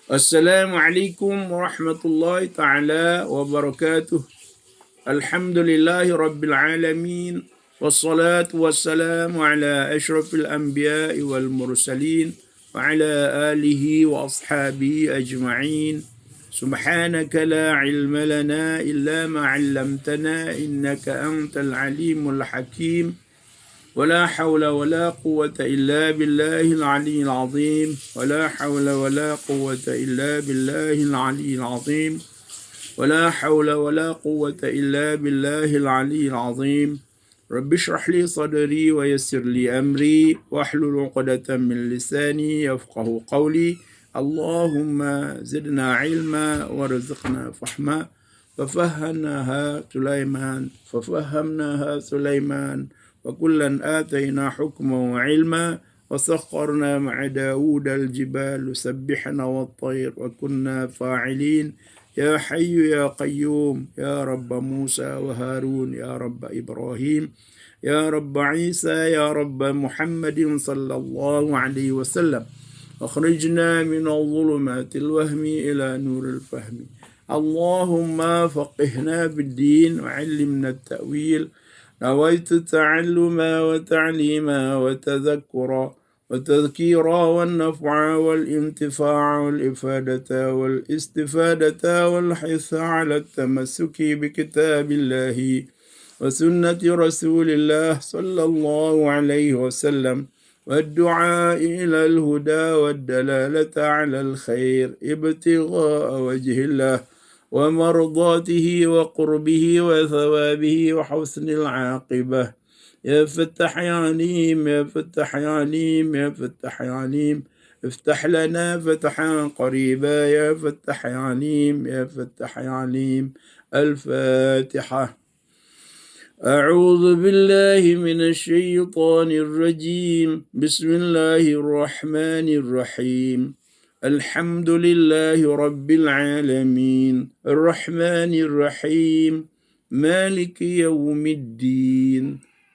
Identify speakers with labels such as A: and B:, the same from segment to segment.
A: Assalamualaikum warahmatullahi ta'ala wabarakatuh. Alhamdulillahi rabbil alamin. Wassalatu wassalamu ala ashrafil anbiya'i wal mursalin wa ala alihi wa ashabihi ajma'in. Subhanaka la ilma lana illa ma 'allamtana innaka antal alimul hakim. ولا حول ولا قوة إلا بالله العلي العظيم ولا حول ولا قوة إلا بالله العلي العظيم ولا حول ولا قوة إلا بالله العلي العظيم رب اشرح لي صدري ويسر لي أمري واحلل عقدة من لساني يفقه قولي اللهم زدنا علما وارزقنا فهما ففهمناها سليمان وكلا آتينا حكما وعلما وسخرنا مع داود الجبال يسبحنا والطير وكنا فاعلين يا حي يا قيوم يا رب موسى وهارون يا رب إبراهيم يا رب عيسى يا رب محمد صلى الله عليه وسلم أخرجنا من الظلمات الوهم إلى نور الفهم اللهم فقهنا بالدين وعلمنا التأويل نويت التعلم وتعليم وتذكر وتذكيرا والنفع والانتفاع والإفادة والاستفادة والحث على التمسك بكتاب الله وسنة رسول الله صلى الله عليه وسلم والدعاء إلى الهدى والدلالة على الخير ابتغاء وجه الله ومرضاته وقربه وثوابه وحسن العاقبة يا فتح يا عليم يا فتح يا عليم يا فتح يا عليم افتح لنا فتحا قريبا يا فتح يا عليم يا فتح يا عليم. الفاتحة. أعوذ بالله من الشيطان الرجيم بسم الله الرحمن الرحيم الحمد لله رب العالمين الرحمن الرحيم مالك يوم الدين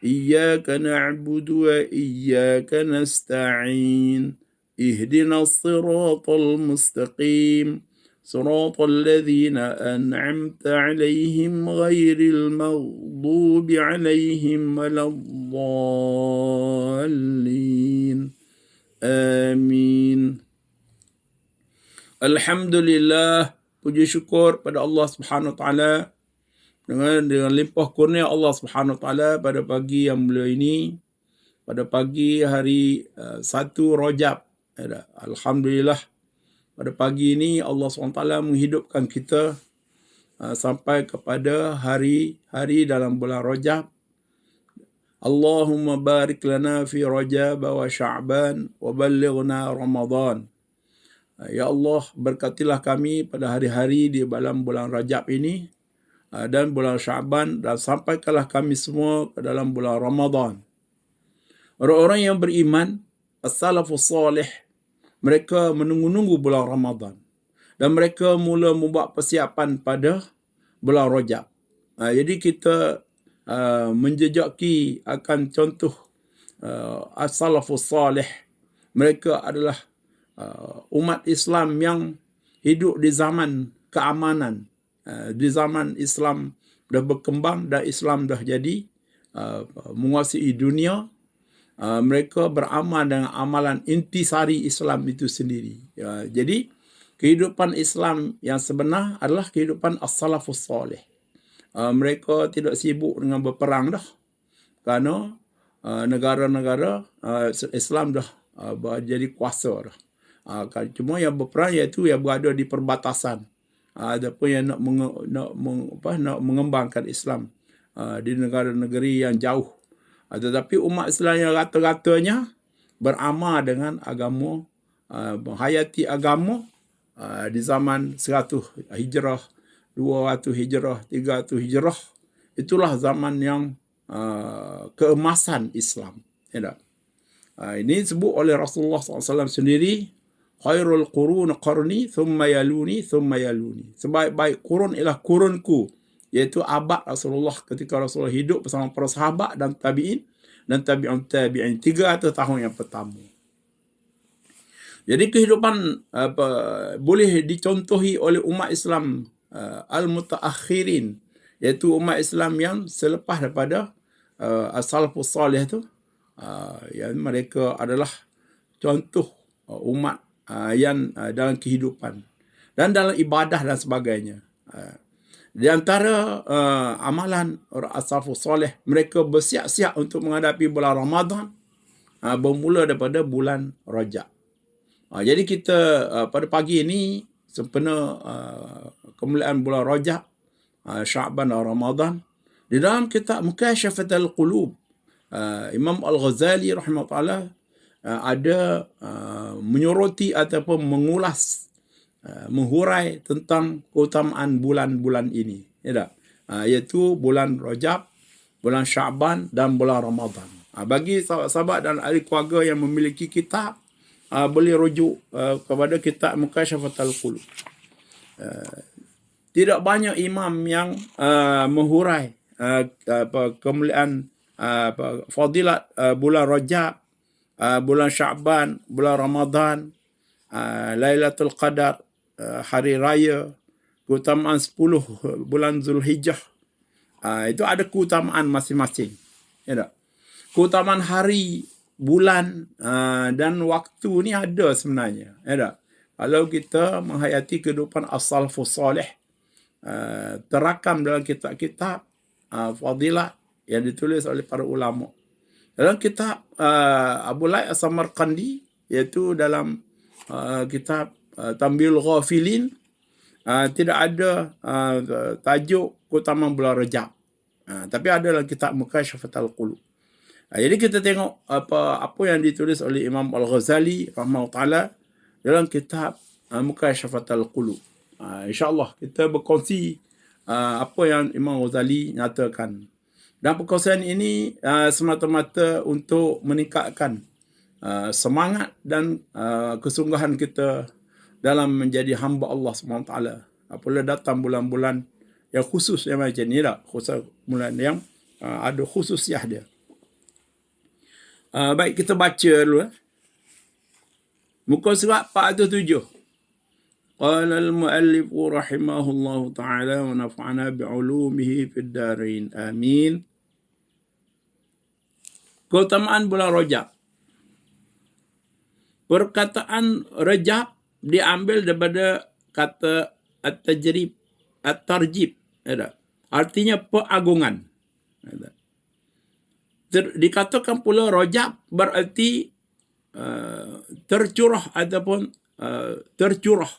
A: إياك نعبد وإياك نستعين اهدنا الصراط المستقيم صراط الذين أنعمت عليهم غير المغضوب عليهم ولا الضالين آمين. Alhamdulillah, puji syukur pada Allah Subhanahu Wa Taala dengan limpah kurnia Allah Subhanahu Wa Taala pada pagi yang mulia ini, pada pagi hari 1 Rajab. Alhamdulillah, pada pagi ini Allah Subhanahu Wa Taala menghidupkan kita sampai kepada hari-hari dalam bulan Rajab. Allahumma barik lana fi Rajab wa Sya'ban wa ballighna Ramadan. Ya Allah, berkatilah kami pada hari-hari di dalam bulan Rajab ini dan bulan Sya'ban, dan sampaikanlah kami semua ke dalam bulan Ramadan. Orang-orang yang beriman, as-salafus salih, mereka menunggu-nunggu bulan Ramadan dan mereka mula membuat persiapan pada bulan Rajab. Jadi kita menjejaki akan contoh as-salafus salih. Mereka adalah umat Islam yang hidup di zaman keamanan, di zaman Islam dah berkembang dan Islam dah jadi menguasai dunia. Mereka beramal dengan amalan intisari Islam itu sendiri. Jadi kehidupan Islam yang sebenar adalah kehidupan as-salafus salih. Mereka tidak sibuk dengan berperang dah, kerana negara-negara Islam dah jadi kuasa dah. Cuma yang berperang iaitu yang berada di perbatasan. Adapun yang nak mengembangkan Islam di negara-negeri yang jauh. Tetapi umat Islam yang rata-ratanya beramal dengan agama, menghayati agama di zaman 100 Hijrah, 200 Hijrah, 300 Hijrah. Itulah zaman yang keemasan Islam. Ini disebut oleh Rasulullah SAW sendiri, khairul qurun qarni thumma yaluni thumma yaluni. Sebaik-baik kurun ialah kurunku, iaitu abad Rasulullah ketika Rasulullah hidup bersama para sahabat dan tabi'in dan tabi'un tabi'in, 300 tahun yang pertama. Jadi kehidupan boleh dicontohi oleh umat Islam al-mutaakhirin, iaitu umat Islam yang selepas daripada as-salafus salih tu, yang mereka adalah contoh umat yang dalam kehidupan dan dalam ibadah dan sebagainya. Di antara amalan as-salafus salih, mereka bersiap-siap untuk menghadapi bulan Ramadan bermula daripada bulan Rajab. Jadi kita pada pagi ini sempena kemuliaan bulan Rajab, Sya'ban dan Ramadan, di dalam kitab Mukashafatul Qulub, Imam Al-Ghazali rahimahullah ada menyoroti ataupun mengulas, menghurai tentang keutamaan bulan-bulan ini, ya tak? Iaitu bulan Rajab, bulan Sya'ban dan bulan Ramadan. Bagi sahabat-sahabat dan ahli keluarga yang memiliki kitab, boleh rujuk kepada kitab Mukashafatul Qulub. Tidak banyak imam yang menghurai kemuliaan fadilat bulan Rajab, bulan Sya'ban, bulan Ramadan, Lailatul Qadar, hari raya, keutamaan 10 bulan Zulhijjah. Itu ada keutamaan masing-masing. Ya tak? Keutamaan hari, bulan dan waktu ni ada sebenarnya. Ya tak? Kalau kita menghayati kehidupan as-salafus salih, terakam dalam kitab-kitab fadilat yang ditulis oleh para ulama. Dalam kitab Abu Laith As-Samarqandi, iaitu dalam kitab Tambil Ghafilin, tidak ada tajuk keutamaan bulan Rajab. Tapi ada dalam kitab Mukashafatul Qulub. Jadi kita tengok apa yang ditulis oleh Imam Al-Ghazali rahimahullah dalam kitab Mukashafatul Qulub. InsyaAllah kita berkongsi apa yang Imam Ghazali nyatakan. Dan perkongsian ini semata-mata untuk meningkatkan semangat dan kesungguhan kita dalam menjadi hamba Allah SWT. Apabila datang bulan-bulan yang khusus yang macam ni lah, khusus bulan yang ada khususiah dia. Baik, kita baca dulu. Muka surat 407. Qala al-muallif rahimahullahu ta'ala wa nafa'ana bi'ulumihi fid darin. Amin. Keutamaan bulan Rajab. Perkataan Rajab diambil daripada kata at-tajrib, at-tarjib. Artinya peagungan. Dikatakan pula Rajab berarti tercurah ataupun tercurah,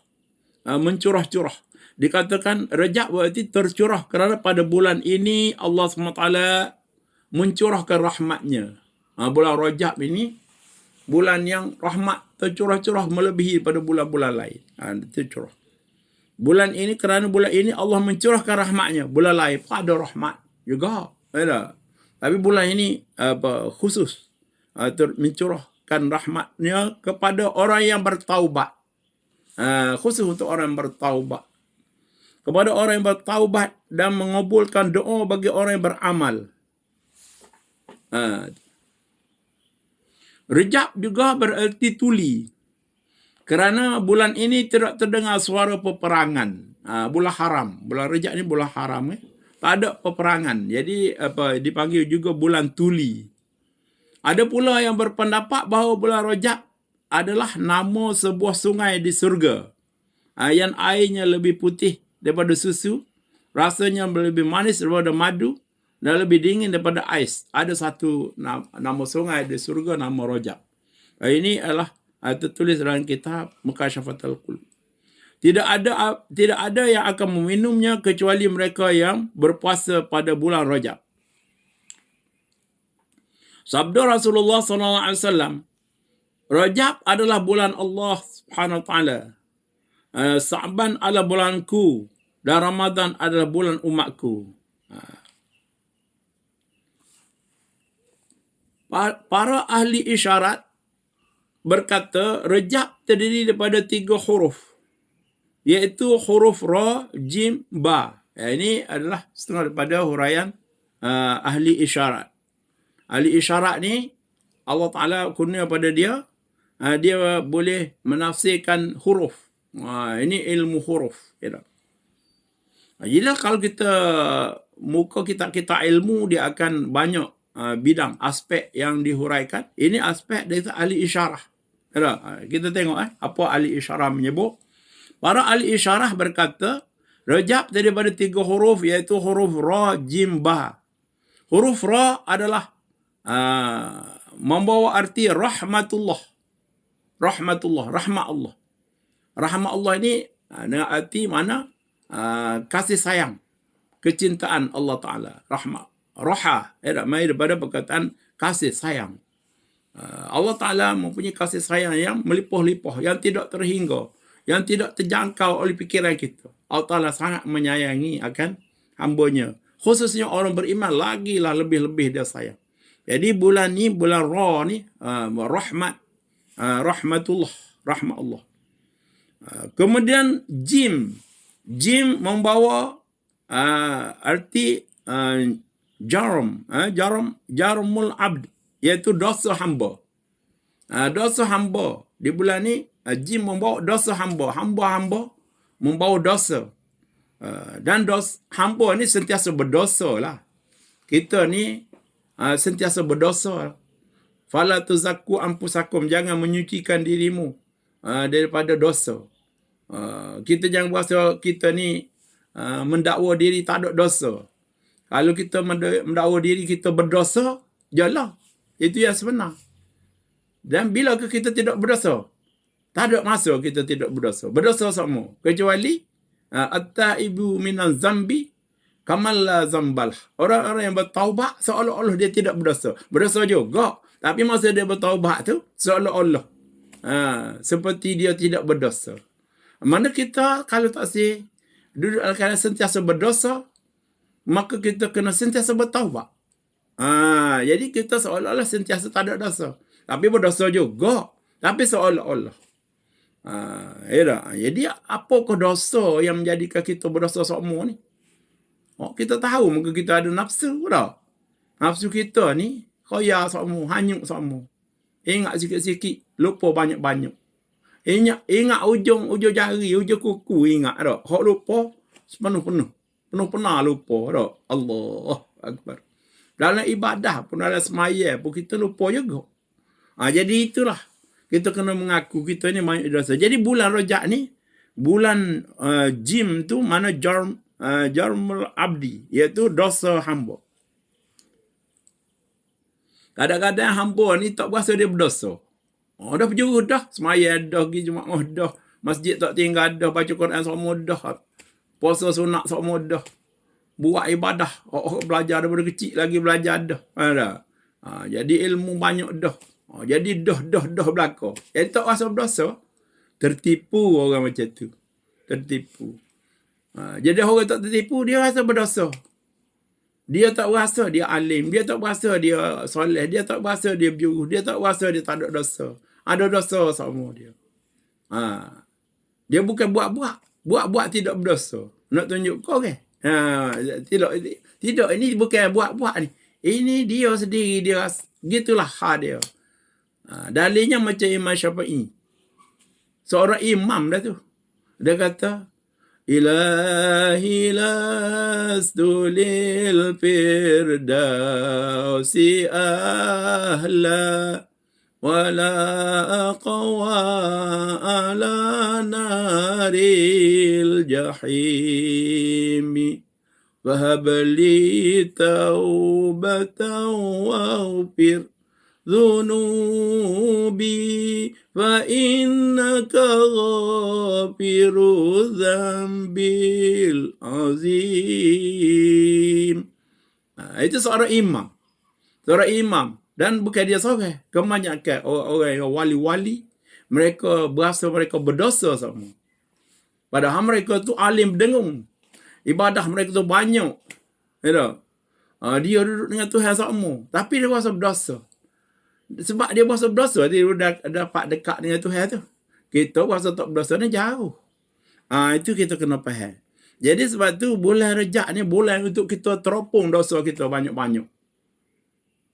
A: mencurah-curah. Dikatakan Rajab berarti tercurah kerana pada bulan ini Allah SWT mencurahkan rahmatnya. Bulan Rajab ini bulan yang rahmat tercurah-curah melebihi pada bulan-bulan lain. Tercurah. Bulan ini, kerana bulan ini Allah mencurahkan rahmatnya. Bulan lain pun ada rahmat juga. Tapi bulan ini khusus mencurahkan rahmatnya kepada orang yang bertaubat. Khusus untuk orang yang bertaubat. Kepada orang yang bertaubat dan mengabulkan doa bagi orang yang beramal. Rajab juga bererti tuli. Kerana bulan ini tidak terdengar suara peperangan. Bulan haram. Bulan Rajab ni bulan haram. Tak ada peperangan. Jadi dipanggil juga bulan tuli. Ada pula yang berpendapat bahawa bulan Rajab adalah nama sebuah sungai di surga. Yang airnya lebih putih daripada susu. Rasanya lebih manis daripada madu. Dan lebih dingin daripada ais. Ada satu nama sungai di surga, nama Rajab. Ini adalah tertulis dalam kitab Mukashafatul Qulub. Tidak ada yang akan meminumnya kecuali mereka yang berpuasa pada bulan Rajab. Sabda Rasulullah SAW, Rajab adalah bulan Allah Subhanahu Wa Taala. Sya'ban adalah bulanku dan Ramadan adalah bulan umatku. Para ahli isyarat berkata Rajab terdiri daripada 3 huruf, iaitu huruf Ra, Jim, Ba. Ini adalah setengah daripada huraian ahli isyarat. Ahli isyarat ni Allah Ta'ala kurnia pada dia dia boleh menafsirkan huruf. Ini ilmu huruf. Jadi kalau kita muka kitab-kitab ilmu, dia akan banyak bidang aspek yang dihuraikan. Ini aspek dari ahli isyarah. Kita tengok apa ahli isyarah menyebut. Para ahli isyarah berkata, rejab daripada 3 huruf, iaitu huruf ra, jim, ba. Huruf ra adalah membawa arti rahmatullah. Rahmatullah, rahmat Allah. Rahmat Allah ini arti mana? Kasih sayang, kecintaan Allah Ta'ala. Rahmat. Roha, mai daripada perkataan kasih sayang. Allah Ta'ala mempunyai kasih sayang yang melimpah-limpah, yang tidak terhingga, yang tidak terjangkau oleh fikiran kita. Allah Ta'ala sangat menyayangi akan hambanya. Khususnya orang beriman, lagilah lebih-lebih dia sayang. Jadi bulan ni, bulan Ra ni, rahmat, rahmatullah, rahmat Allah. Kemudian jim. Jim membawa arti jarum, jarumul abd, iaitu dosa hamba. Dosa hamba. Di bulan ni, jim membawa dosa hamba. Hamba-hamba membawa dosa. Dan hamba ni sentiasa berdosa lah. Kita ni sentiasa berdosa. Fala tuzakku anfusakum, jangan menyucikan dirimu daripada dosa. Kita jangan berasa kita ni mendakwa diri tak ada dosa. Kalau kita mendakwa diri kita berdosa, jelah. Itu yang sebenar. Dan bila kita tidak berdosa? Tak ada masa kita tidak berdosa. Berdosa semua. Kecuali at-taibu minan zambi kamal la zambal. Orang-orang yang bertaubat seolah-olah dia tidak berdosa. Berdosa juga. Tapi masa dia bertaubat tu seolah-olah seperti dia tidak berdosa. Mana kita kalau tak duduk dalam keadaan sentiasa berdosa, maka kita kena sentiasa bertaubat. Jadi kita seolah-olah sentiasa tak ada dosa. Tapi berdosa juga. Tapi seolah-olah. Jadi apakah dosa yang menjadikan kita berdosa semua ni? Kita tahu mungkin kita ada nafsu dah. Nafsu kita ni koyak semua, hanyut semua. Ingat sikit-sikit, lupa banyak-banyak. Ingat ujung jari, ujung kuku ingat tak? Hak lupa penuh-penuh. Penuh-penuh lupa tak? Allah Akbar. Dalam ibadah pun, dalam semaya pun kita lupa juga. Jadi itulah. Kita kena mengaku kita ni banyak dosa. Jadi bulan Rajab ni, bulan jim tu mana jarmul abdi, iaitu dosa hamba. Kadang-kadang hamba ni tak berasa dia berdosa. Dah berjuru dah. Semaya dah, pergi jemaah dah. Masjid tak tinggal dah. Baca Quran semua dah. Puasa sunat semua dah. Buat ibadah. Belajar daripada kecil lagi belajar dah. Jadi ilmu banyak dah. Jadi dah belakang. Jadi tak rasa berdosa. Tertipu orang macam tu. Tertipu. Jadi orang tak tertipu, dia rasa berdosa. Dia tak berasa dia alim. Dia tak berasa dia soleh. Dia tak berasa dia berjuru. Dia tak berasa dia tak ada dosa. Ada dosa sama dia. Dia bukan buat-buat. Buat-buat tidak berdosa. Nak tunjuk kau kan? Tidak. Ini bukan buat-buat ni. Ini dia sendiri. Dia gitulah hal dia. Dalilnya macam Imam Syafi'i. Seorang imam dah tu. Dia kata, Ilahi lastu lil firdausi ahla wala aqwa ala naril jahimi wahabli taubatan waghfir dhunubi fa innaka ghafiru dzambil azim. Itu seorang imam. Seorang imam. Dan bukan dia seorang. Kebanyakan orang wali-wali, mereka berasa mereka berdosa semua. Padahal mereka tu alim dengung. Ibadah mereka tu banyak. Dia duduk dengan Tuhan semua. Tapi dia rasa berdosa. Sebab dia berasa berdosa, dia dah dapat dekat dengan Tuhan tu. Kita berasa tak berdosa ni jauh. Itu kita kena faham. Jadi sebab tu bulan Rejab ni bulan untuk kita teropong dosa kita banyak-banyak.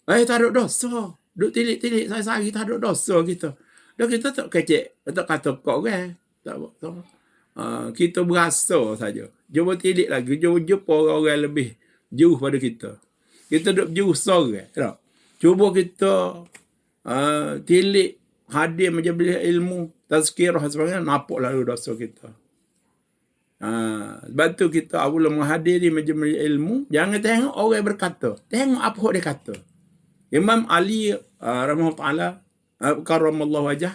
A: Tak ada dosa. Duk tilik-tilik sehari-hari tak ada dosa kita. Dan kita tak kecek, tak kata kau kan. Tak. Kita berasa saja. Cuba tilik lagi, cuba jumpa orang-orang lebih jauh pada kita. Kita duduk jauh seorang. Tak? Cuba kita tilik hadir majlis ilmu, tazkirah sebagainya, nampak lalu dosa kita. Sebab tu kita awal menghadiri majlis ilmu, jangan tengok orang berkata, tengok apa dia kata. Imam Ali rahimahullah karramallahu wajah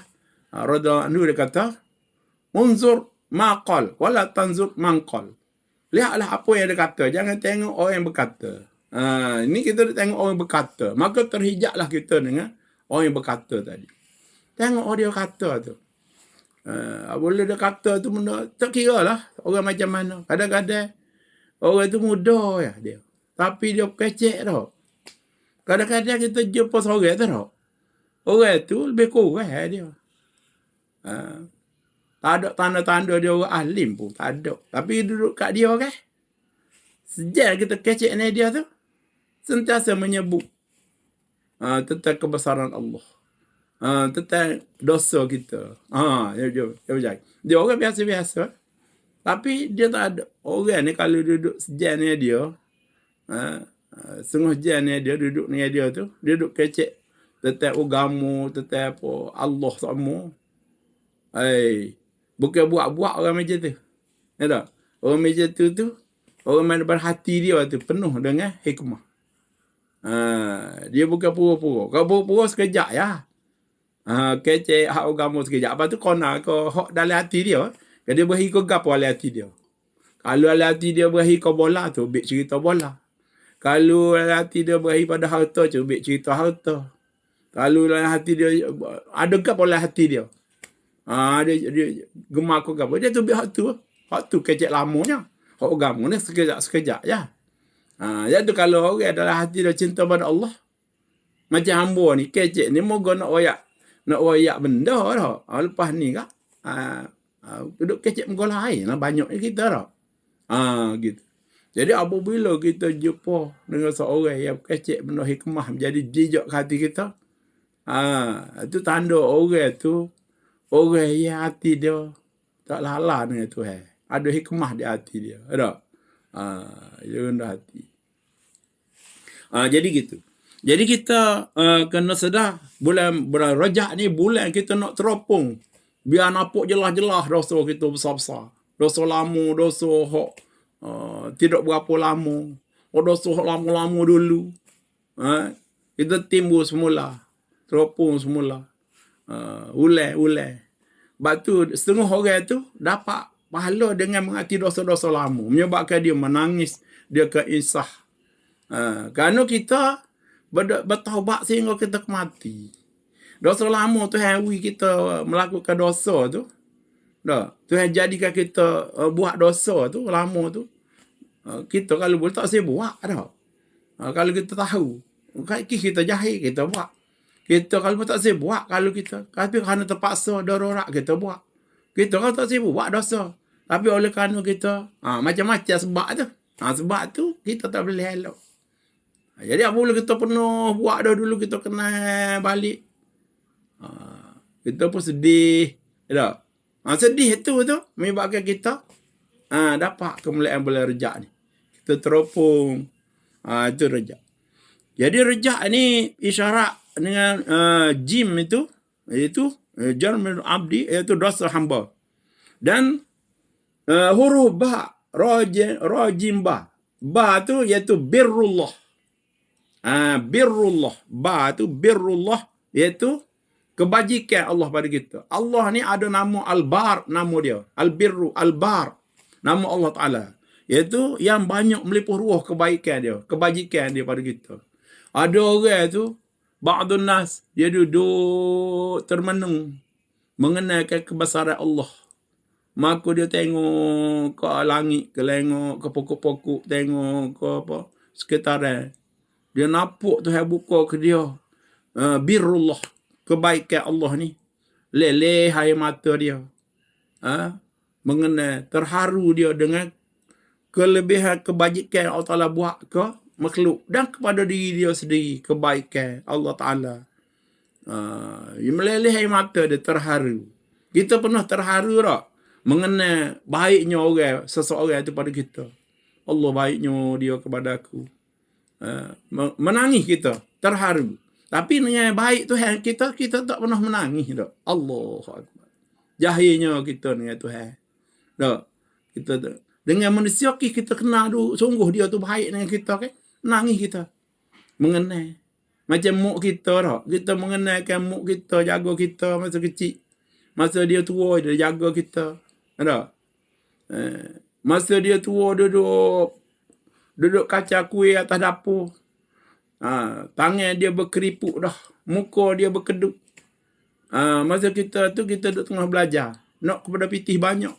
A: radhiyallahu anhu dia kata, unzur maqal wala tanzur manqal. Lihatlah apa yang dia kata, jangan tengok orang yang berkata. Ini kita tengok orang yang berkata, maka terhijaklah kita dengan orang yang berkata tadi. Tengok orang dia kata tu. Boleh dia kata tu benda, tak kira lah orang macam mana. Kadang-kadang orang tu muda ya dia, tapi dia kecek tau. Kadang-kadang kita jumpa seorang tu tau, orang tu lebih kurang dia. Tak ada tanda-tanda dia orang alim pun, tak ada. Tapi duduk kat dia kan, sejak kita kecek ni dia tu, sentiasa menyebut tentang kebesaran Allah, tentang dosa kita. Dia orang biasa-biasa, tapi dia tak ada. Orang ni kalau duduk sejak ni dia, setengah jam ni dia duduk ni dia tu, dia duduk kecek tentang agama, tentang apa, Allah semua. Bukan buat-buat orang macam tu. Ya tak? Orang macam tu orang mana berhati dia tu penuh dengan hikmah. Dia bukan pura-pura. Kalau pura-pura sekejap ya. Kecek hak agama sekejap. Lepas tu kena ke hak dalam hati dia. Kalau dia beri ke gapo dalam hati dia. Kalau dalam hati dia beri ke bola tu, bik cerita bola. Kalau dalam hati dia beri pada harta tu, bik cerita harta. Kalau dalam hati dia ada gapo dalam hati dia. Dia gemar ke gapo. Dia tu bik hak tu. Hak tu kecek lamanya. Hak agama ni sekejap ya. Jadi kalau orang dalam hati dia cinta pada Allah, macam hamba ni kecek ni moga nak royak benda dah. Lepas ni kak duduk kecek muka lain lah banyak kita dah. Gitu. Jadi apabila kita jumpa dengan seorang yang kecek benda hikmah menjadi jejak hati kita, itu tanda orang tu orang yang hati dia tak lala dengan Tuhan. Ada hikmah di hati dia. Ada. Dia rendah hati. Jadi gitu. Jadi kita kena sedar bulan Rajab ni bulan kita nak teropong. Biar nampak jelas-jelas dosa kita besar-besar. Dosa lama, dosa hak tidak berapa lama. Dosa hak lama-lama dulu. Kita timbul semula. Teropong semula. Ulai. Sebab tu setengah orang tu dapat pahala dengan menghati dosa-dosa lama. Menyebabkan dia menangis, dia keinsah. Kerana kita bertaubat sehingga kita mati. Dosa lama Tuhan kita melakukan dosa tu. Tuhan jadikan kita buat dosa tu lama tu. Kita kalau boleh tak saya buat dah. Kalau kita tahu, kita jahil kita buat. Kita kalau tak saya buat kalau kita, tapi kerana terpaksa darurat kita buat. Kita kalau tak saya buat dosa. Tapi oleh kerana kita macam-macam sebab tu. Sebab tu kita tak boleh elok. Jadi apabila kita pernah buat dah dulu, kita kena balik. Kita pun sedih. Tak? Sedih tu menyebabkan kita dapat kemuliaan bulan Rejab ni. Kita teropong. Itu Rejab. Jadi Rejab ni isyarat dengan jim itu, iaitu jarmul abdi, iaitu dosa hamba. Dan huruf ba, rajim ba. Ba tu iaitu birrullah. Birrullah. Ba tu birrullah, iaitu kebajikan Allah pada kita. Allah ni ada nama Al-Bar, nama dia. Al-Birru, Al-Bar. Nama Allah Ta'ala. Iaitu yang banyak melipuh ruah kebaikan dia. Kebajikan dia pada kita. Ada orang tu, ba'dun nas, dia duduk termenung mengenalkan kebesaran Allah. Maka dia tengok ke langit, tengok ke pokok-pokok, tengok ke apa, sekitaran. Dia nampak Tuhan buka ke dia. Birrullah, kebaikan Allah ni. Leleh air mata dia. Mengenal, terharu dia dengan kelebihan kebajikan Allah Ta'ala buat ke makhluk. Dan kepada diri dia sendiri, kebaikan Allah Ta'ala. Meleleh air mata dia, terharu. Kita pernah terharu tak mengenai baiknya orang, seseorang itu pada kita. Allah baiknya dia kepada aku. Menangis kita, terharu. Tapi dengan baik Tuhan kita tak pernah menangis tak. Allahu Akbar. Jahilnya kita dengan Tuhan. Tak. Kita tak. Dengan manusia kita kenal dulu, sungguh dia tu baik dengan kita kan. Menangis kita. Mengenai. Macam muk kita tak. Kita mengenalkan muk kita, jaga kita masa kecil. Masa dia tua, dia jaga kita. Tak? Masa dia tua, duduk kaca kuih atas dapur. Tangan dia berkeriput dah. Muka dia berkedut. Masa kita tu, kita duduk tengah belajar. Nak kepada pitih banyak.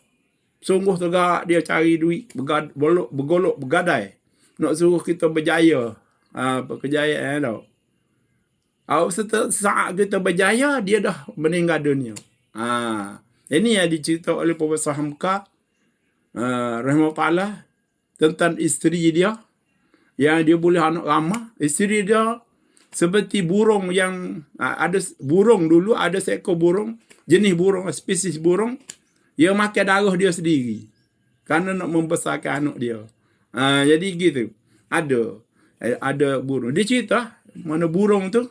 A: Sungguh tegak dia cari duit. Bergolok, bergadai. Nak suruh kita berjaya. Kejayaan tau. Saat kita berjaya, dia dah meninggal dunia. Ini yang dicerita oleh Profesor Hamka rahimahullah tentang isteri dia yang dia boleh anak ramah. Isteri dia seperti burung yang ada burung dulu, ada seekor burung, jenis burung, spesies burung, dia makan darah dia sendiri kerana nak membesarkan anak dia. Jadi gitu. Ada burung. Dia cerita mana burung tu.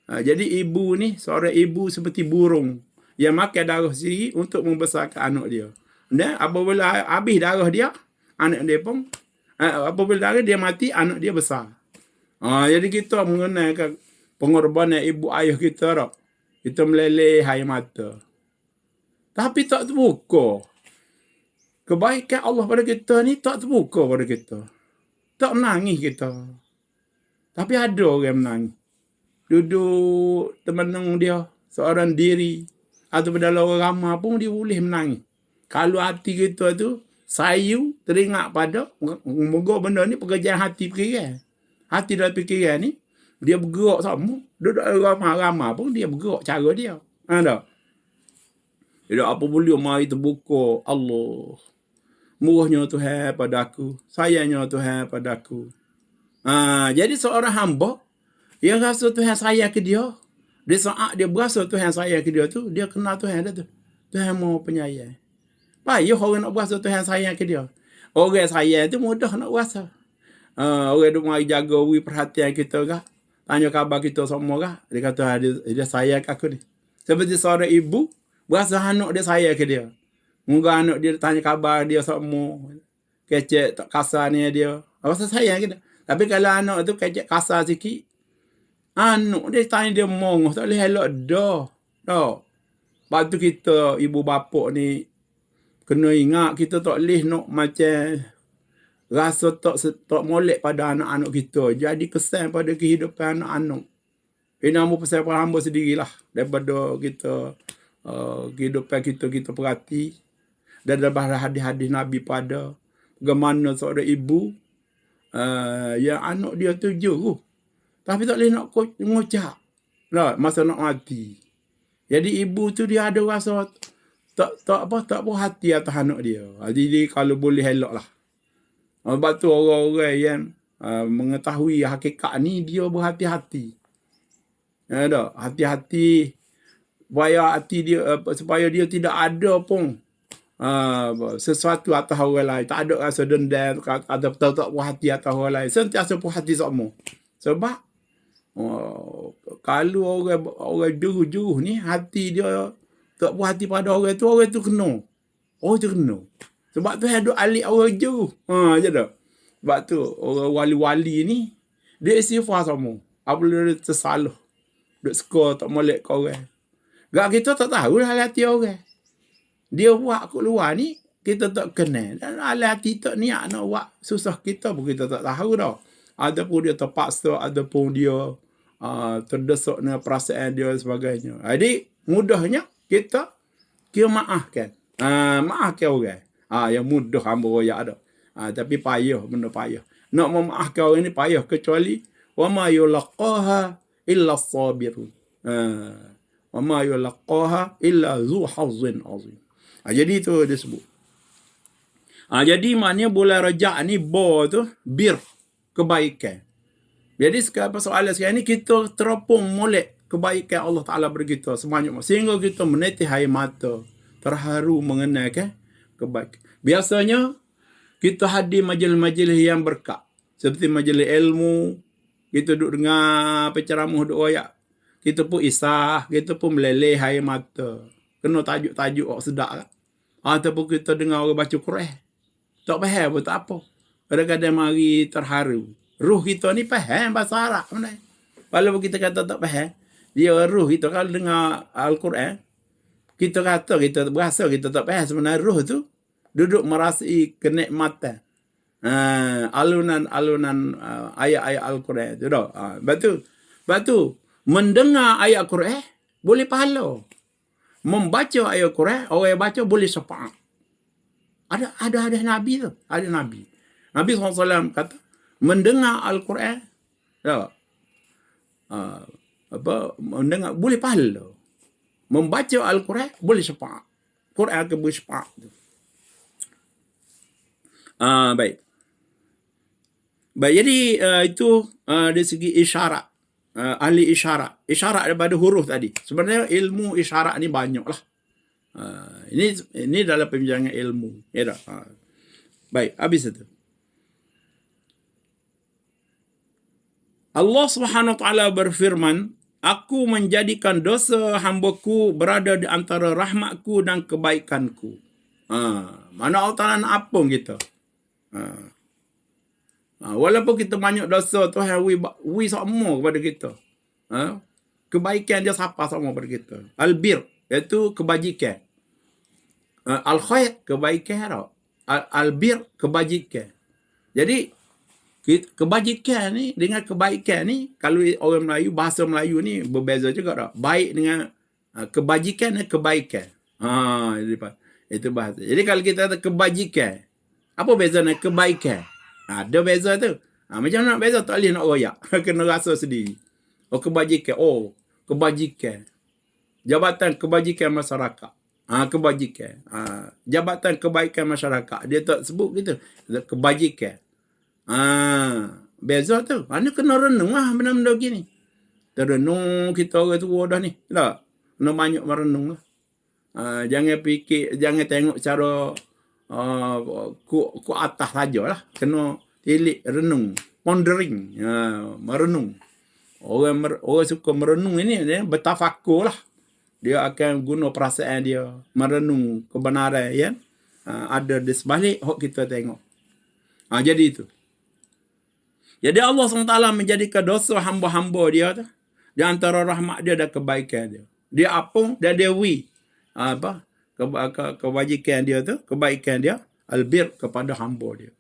A: Jadi ibu ni, seorang ibu seperti burung yang makan darah sendiri untuk membesarkan anak dia. Dan apabila habis darah dia, anak dia pun, apabila darah dia mati, anak dia besar. Jadi kita mengenai pengorbanan ibu ayah kita tak. Kita meleleh air mata. Tapi tak terbuka. Kebaikan Allah pada kita ni tak terbuka pada kita. Tak menangis kita. Tapi ada orang menangis. Duduk temenung dia, seorang diri, atau dalam orang ramai pun dia boleh menangis. Kalau hati kita tu sayu, teringat pada, moga benda ni pekerjaan hati fikiran. Hati dalam fikiran ni, dia bergerak sama. Duduk ramai-ramai pun dia bergerak cara dia. Tak? Jadi apa boleh mari terbuka Allah. Murahnya Tuhan pada aku. Sayangnya Tuhan pada aku. Jadi seorang hamba yang rasa Tuhan sayang ke dia, di saat dia berasa Tuhan sayang ke dia tu, dia kenal Tuhan dia tu. Tuhan Maha Penyayang. Payah orang nak berasa Tuhan sayang ke dia. Orang sayang tu mudah nak berasa. Orang duk mari jaga perhatian kita kah? Tanya khabar kita semua kah? Dia kata dia sayang ke aku ni. Seperti seorang ibu berasa anak dia sayang ke dia. Moga anak dia tanya khabar dia semua. Kecek tak kasar ni dia. Rasa sayang ke dia. Tapi kalau anak tu kecek kasar sikit, anak dia tanya dia mongoh, tak boleh elok dah. Lepas tu kita, ibu bapa ni, kena ingat kita tak boleh nak macam rasa tak molek pada anak-anak kita. Jadi kesan pada kehidupan anak-anak. Ini nama pesan para hamba sendirilah. Daripada kita, kehidupan kita perhati. Dan daripada hadis-hadis Nabi pada bagaimana seorang ibu yang anak dia tu jauh. Tapi tak boleh nak ngucap. Masa nak mati. Jadi ibu tu dia ada rasa tak puas hati atas anak dia. Jadi kalau boleh elok lah. Sebab tu orang-orang yang mengetahui hakikat ni dia berhati-hati. Hati-hati supaya dia tidak ada pun sesuatu atas orang lain. Tak ada rasa dendam atau tak puas hati atas orang lain. Sentiasa puas hati semua. Sebab kalau orang juruh ni hati dia tak puas hati pada orang tu kena. Orang tu kena. Sebab tu ada alik orang juruh. Je tak. Sebab tu orang wali-wali ni dia istighfar semua. Apabila dia tersalah. Duk skor tak molek ke orang. Gak kita tak tahu lah hati orang. Dia buat kat luar ni kita tak kenal. Dan hati tak niat nak buat susah kita pun kita tak tahu dah. Ataupun dia terpaksa, ataupun dia terdesak dengan perasaan dia dan sebagainya. Jadi, mudahnya kita maafkan. Maafkan orang. Yang mudah hamba royak ada. Tapi payah, benda payah. Nak memaafkan orang ni payah. Kecuali, وَمَا يُلَقَّاهَا إِلَّا الصَّابِرُونَ وَمَا يُلَقَّاهَا إِلَّا ذُو حَظٍّ عَظِيمٍ. Jadi itu dia sebut. Jadi maknanya bulan Rajab ni, tu, kebaikan. Jadi sekarang persoalan sekarang ni kita terapung molek kebaikan Allah Ta'ala begitu sebanyak sehingga kita menetih air mata terharu mengenai kebaikan. Biasanya kita hadir majlis-majlis yang berkat seperti majlis ilmu, kita duduk dengar penceramah duk royak, kita pun isah, kita pun meleleh air mata, kena tajuk-tajuk sedap kan. Ataupun kita dengar orang baca Quran, tak faham pun tak apa, kadang-kadang mari terharu. Ruh kita ni faham bahasa Arab mana. Walaupun kita kata tak faham, dia ruh kita kalau dengar Al-Quran, kita kata kita berasa kita tak faham, sebenarnya ruh tu duduk merasai kenikmatan. Alunan ayat-ayat Al-Quran tu dah. Lepas tu mendengar ayat Al-Quran boleh pahala. Membaca ayat Al-Quran, orang yang baca boleh syafaat. Ada Nabi tu, ada Nabi. Nabi SAW kata mendengar Al-Quran, mendengar boleh pahala. Membaca Al-Quran boleh syafaat. Quran akan bersyafaat tu. Baik. Jadi itu dari segi isyarat. Ahli isyarat. Isyarat daripada huruf tadi. Sebenarnya ilmu isyarat ni banyak lah. Ini dalam pembincangan ilmu. Ya tak? Baik, habis itu. Allah Subhanahu Wa Taala berfirman, aku menjadikan dosa hamba-Ku berada di antara rahmat-Ku dan kebaikan-Ku. Mana Allah Ta'ala nak apa kita? Walaupun kita banyak dosa, Tuhan wi sama kepada kita. Kebaikan dia siapa sama kepada kita. Al-bir, iaitu kebajikan. Al-khair, kebaikan. Al-bir, kebajikan. Jadi, kebajikan ni dengan kebaikan ni, kalau orang Melayu, bahasa Melayu ni berbeza juga tak? Baik dengan kebajikan dan kebaikan. Itu bahasa. Jadi kalau kita kata kebajikan, apa beza dengan kebaikan? Ada beza tu. Macam nak beza, tak boleh nak royak. Kena rasa sendiri. Kebajikan. Kebajikan. Jabatan kebajikan masyarakat. Kebajikan. Jabatan kebaikan masyarakat. Dia tak sebut gitu. Kebajikan. Beza tu. Mana kena renung lah benda-benda gini. Terenung kita orang tua dah ni. Tak? Kena banyak merenung lah. Jangan fikir, jangan tengok cara ku atas sajalah. Kena tilik renung, pondering, merenung. Orang suka merenung ini dia bertafakur lah. Dia akan guna perasaan dia merenung kebenaran yang ada di sebalik hok kita tengok. Jadi itu. Jadi Allah SWT menjadikan dosa hamba-hamba dia tu di antara rahmat dia dan kebaikan dia. Dia apung dan dia wi. Kebajikan dia tu, kebaikan dia, albir kepada hamba dia.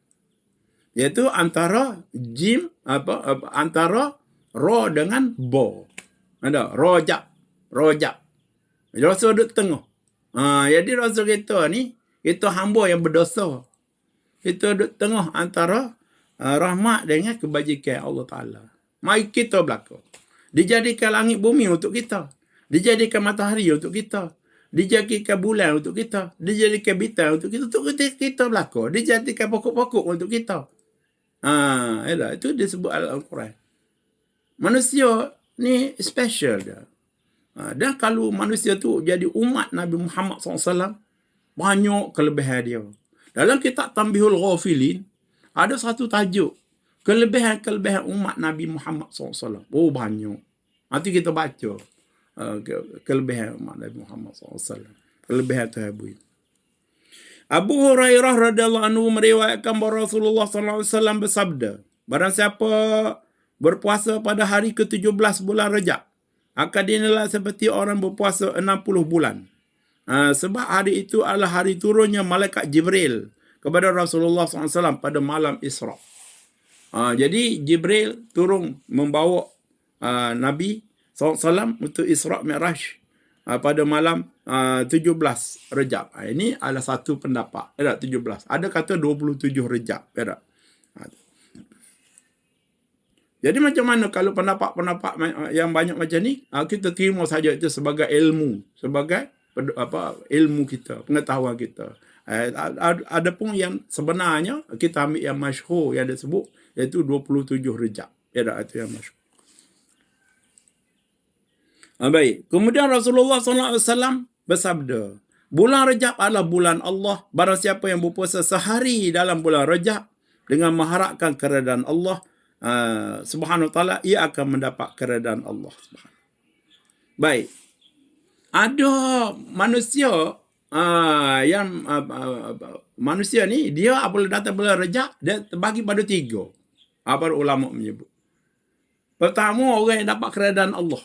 A: Iaitu antara jim, antara ro dengan bo. Ada rojab. Dosa duduk tengah. Jadi dosa kita ni, kita hamba yang berdosa. Kita duduk tengah antara rahmat dengan kebajikan Allah Ta'ala. Mari kita berlaku. Dijadikan langit bumi untuk kita. Dijadikan matahari untuk kita. Dijadikan bulan untuk kita. Dijadikan bintang untuk kita. Untuk kita berlaku. Dijadikan pokok-pokok untuk kita. Itu disebut Al-Quran. Manusia ni special dia. Dan kalau manusia tu jadi umat Nabi Muhammad SAW, banyak kelebihan dia. Dalam kitab Tanbihul Ghafilin, ada satu tajuk. Kelebihan-kelebihan umat Nabi Muhammad SAW. Banyak. Nanti kita baca. Kelebihan umat Nabi Muhammad SAW. Kelebihan Tuhan. Abu Hurairah radhiyallahu anhu meriwayatkan bahawa Rasulullah SAW bersabda, barang siapa berpuasa pada hari ke-17 bulan Rajab, akan dinilai seperti orang berpuasa 60 bulan. Sebab hari itu adalah hari turunnya malaikat Jibril kepada Rasulullah SAW pada malam Isra. Jadi Jibril turun membawa Nabi SAW untuk Isra' Mi'raj pada malam 17 Rejab. Ini adalah satu pendapat. 17. Ada kata 27 Rejab. Jadi macam mana kalau pendapat-pendapat yang banyak macam ni, kita terima saja itu sebagai ilmu. Sebagai ilmu kita, pengetahuan kita. Ada pun yang sebenarnya, kita ambil yang masyhur yang disebut, iaitu 27 Rejab. Itu yang masyhur. Baik. Kemudian Rasulullah SAW bersabda, bulan Rajab adalah bulan Allah. Barang siapa yang berpuasa sehari dalam bulan Rajab dengan mengharapkan keredaan Allah Subhanahu wa taala, ia akan mendapat keredaan Allah. Baik. Ada manusia yang manusia ni dia apabila datang bulan Rajab dia terbagi pada 3. Apa ulama menyebut. Pertama, orang yang dapat keredaan Allah.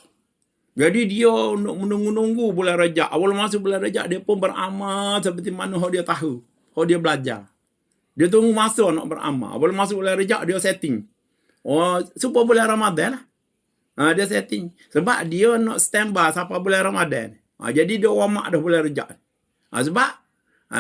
A: Jadi dia menunggu-nunggu bulan Rajab. Awal masuk bulan Rajab dia pun beramal seperti mana dia tahu. Dia belajar. Dia tunggu masa nak beramal. Awal masuk bulan Rajab dia setting. Supaya bulan Ramadan lah. Dia setting. Sebab dia nak standby sampai bulan Ramadan. Jadi dia wamak dah bulan Rajab. Sebab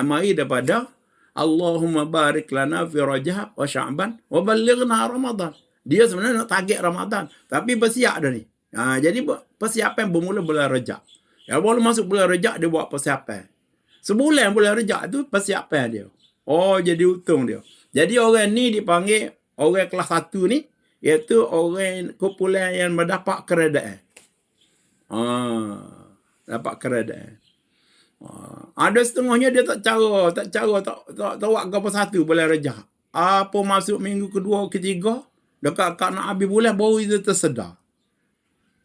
A: mari daripada Allahumma barik lana fi Rajab wa Sya'ban wa ballighna Ramadan. Dia sebenarnya nak target Ramadan. Tapi bersiap dah ni. Jadi persiapan bermula bulan Rajab. Ya, baru masuk bulan Rajab dia buat persiapan. Sebulan bulan Rajab tu persiapan dia. Jadi untung dia. Jadi orang ni dipanggil orang kelas 1 ni, iaitu orang kumpulan yang mendapat keredaan. Dapat keredaan. Ada setengahnya dia tak buat apa satu bulan Rajab. Apa masuk minggu kedua, ketiga, dekat nak habis bulan baru dia tersedar.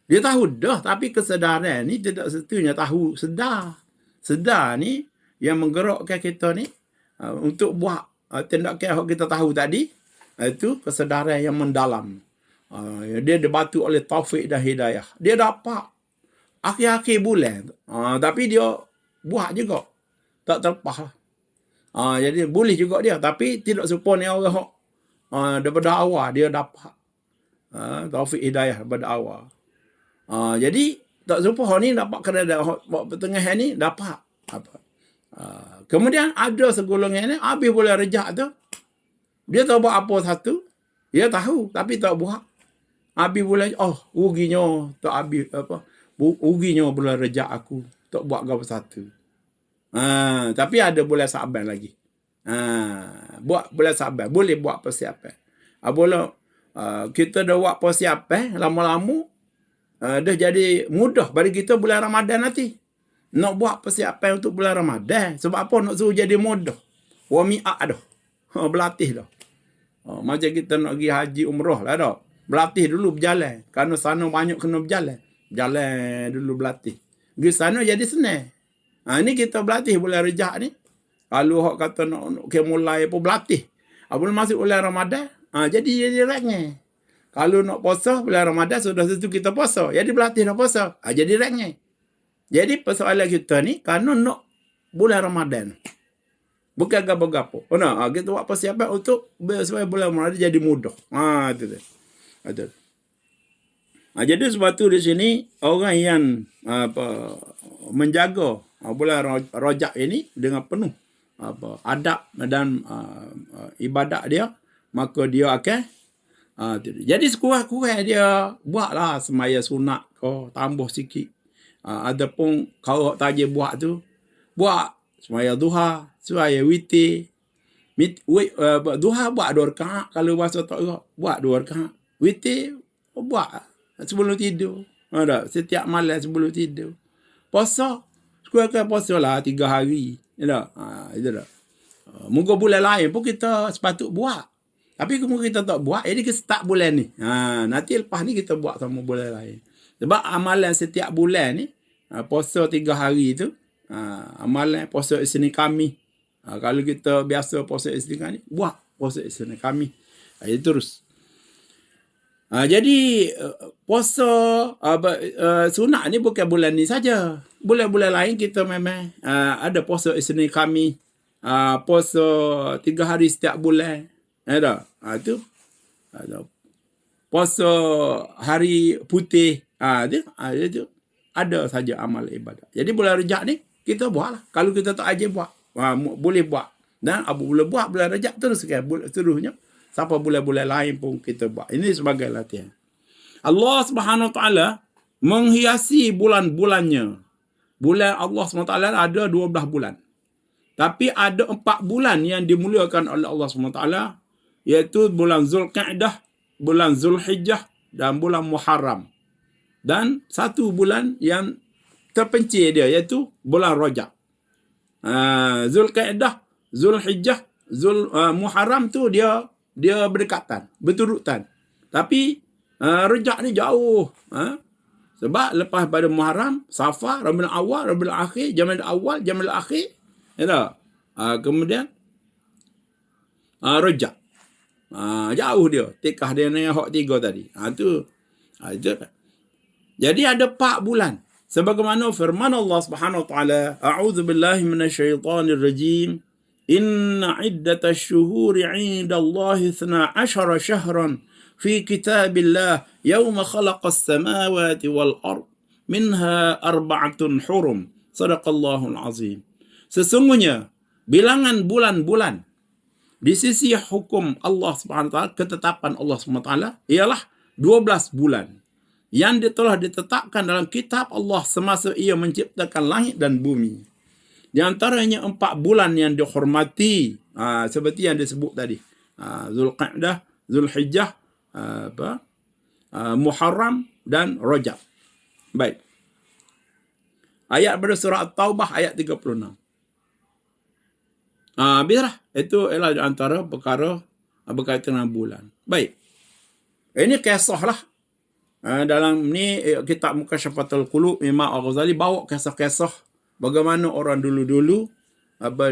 A: Dia tahu dah, tapi kesedaran ni tidak setunya tahu sedar. Sedar ni yang menggerakkan kita ni untuk buat tindakan yang kita tahu tadi, itu kesedaran yang mendalam. Dia dibantu oleh taufik dan hidayah. Dia dapat akhir-akhir bulan. Tapi dia buat juga. Tak terlepas. Jadi boleh juga dia. Tapi tidak serupa ni orang daripada awal dia dapat taufik hidayah daripada awal. Jadi tak serupa ni dapat keredaan pertengahan ni dapat apa. Kemudian ada segolongan ni habis bulan Rajab tu dia tak buat apa satu, dia tahu tapi tak buat. Habis bulan ruginya tak habis apa. Ruginya bulan Rajab aku tak buat apa satu. Tapi ada bulan Sa'ban lagi. Buat bulan Sa'ban boleh buat persiapan. Apabila kita dah buat persiapan lama-lama dah jadi mudah bagi kita bulan Ramadan nanti. Nak buat persiapan untuk bulan Ramadan. Sebab apa nak suruh jadi mudah? Wami'ah dah. Berlatih dah. Macam kita nak pergi haji umrah lah dah. Berlatih dulu berjalan. Kerana sana banyak kena berjalan. Berjalan dulu berlatih. Pergi sana jadi senang. Ini kita berlatih bulan Rajab ni. Kalau orang kata nak mulai pun berlatih. Apabila masuk bulan Ramadan, jadi ringan. Kalau nak puasa bulan Ramadan sudah tentu kita puasa. Jadi berlatih nak puasa. Jadi ringan. Jadi persoalan kita ni kerana nak bulan Ramadan. Bukan gapo-gapo. Kita buat persiapan untuk supaya bulan Ramadan jadi mudah. Itu. Ada. Jadi sebab tu di sini orang yang menjaga bulan Rajab ini dengan penuh adab dan ibadat dia, maka dia akan jadi sekurang-kurang dia buatlah semaya sunat ke, tambah sikit. Adapun kalau tak je buat tu, buat semaya duha, semaya witir. Duha buat 2 rakaat, kalau bahasa tak buat 2 rakaat. Witir buat sebelum tidur. Setiap malam sebelum tidur. Puasa, sekurang-kurang puasa lah 3 hari. Itu dah. Moga bulan lain pun kita sepatut buat. Tapi kemudian kita tak buat, jadi kita start bulan ni. Nanti lepas ni kita buat sama bulan lain. Sebab amalan setiap bulan ni, puasa 3 hari tu, amalan puasa Isnin Khamis. Kalau kita biasa puasa Isnin Khamis, buat puasa Isnin Khamis. Jadi terus. Jadi puasa sunat ni bukan bulan ni saja. Bulan-bulan lain kita memang ada puasa Isnin Khamis, puasa 3 hari setiap bulan. Itu puasa hari putih. Itu ada saja amal ibadat. Jadi bulan Rajab ni kita buatlah. Kalau kita tak aja buat, boleh buat. Dan apabila buat bulan Rajab teruskan seterusnya sampai bulan-bulan lain pun kita buat. Ini sebagai latihan. Allah Subhanahu Wa Taala menghiasi bulan-bulannya. Bulan Allah Subhanahu Wa Taala ada 12 bulan. Tapi ada 4 bulan yang dimuliakan oleh Allah Subhanahu Wa Taala, iaitu bulan Zulqa'dah, bulan Zulhijjah dan bulan Muharram. dan 1 bulan yang terpencil dia, iaitu bulan Rajab. Zulkaidah, Zulhijjah, Muharram tu dia berdekatan, berturutan. Tapi Rajab ni jauh. Sebab lepas pada Muharram, Safar, Rabiul Awal, Rabiul Akhir, Jamadil Awal, Jamadil Akhir, ya tak? Kemudian Rajab. Jauh dia. Tikah dia ni hak 3 tadi. Itu. Jadi ada 4 bulan. Sebagaimana firman Allah Subhanahu wa taala, a'udzu billahi minasyaitonir rajim. Inna iddatash syuhuri 'indallahi 12 syahran fi kitabillah yawma khalaqas samawati wal ard minha 4 hurum. Sadaqallahul azim. Sesungguhnya bilangan bulan-bulan di sisi hukum Allah Subhanahu wa taala, ketetapan Allah Subhanahu wa taala ialah 12 bulan yang telah ditetapkan dalam kitab Allah semasa ia menciptakan langit dan bumi. Di antaranya 4 bulan yang dihormati, seperti yang disebut tadi. Zulqa'dah, Zulhijjah, Muharram dan Rajab. Baik. Ayat pada surah At-Taubah ayat 36. Biarlah. Itu ialah antara perkara berkaitan dengan bulan. Baik. Ini kisah lah. Dalam ni kitab Mukasyafatul Qulub, Imam Al-Ghazali bawa kisah-kisah bagaimana orang dulu-dulu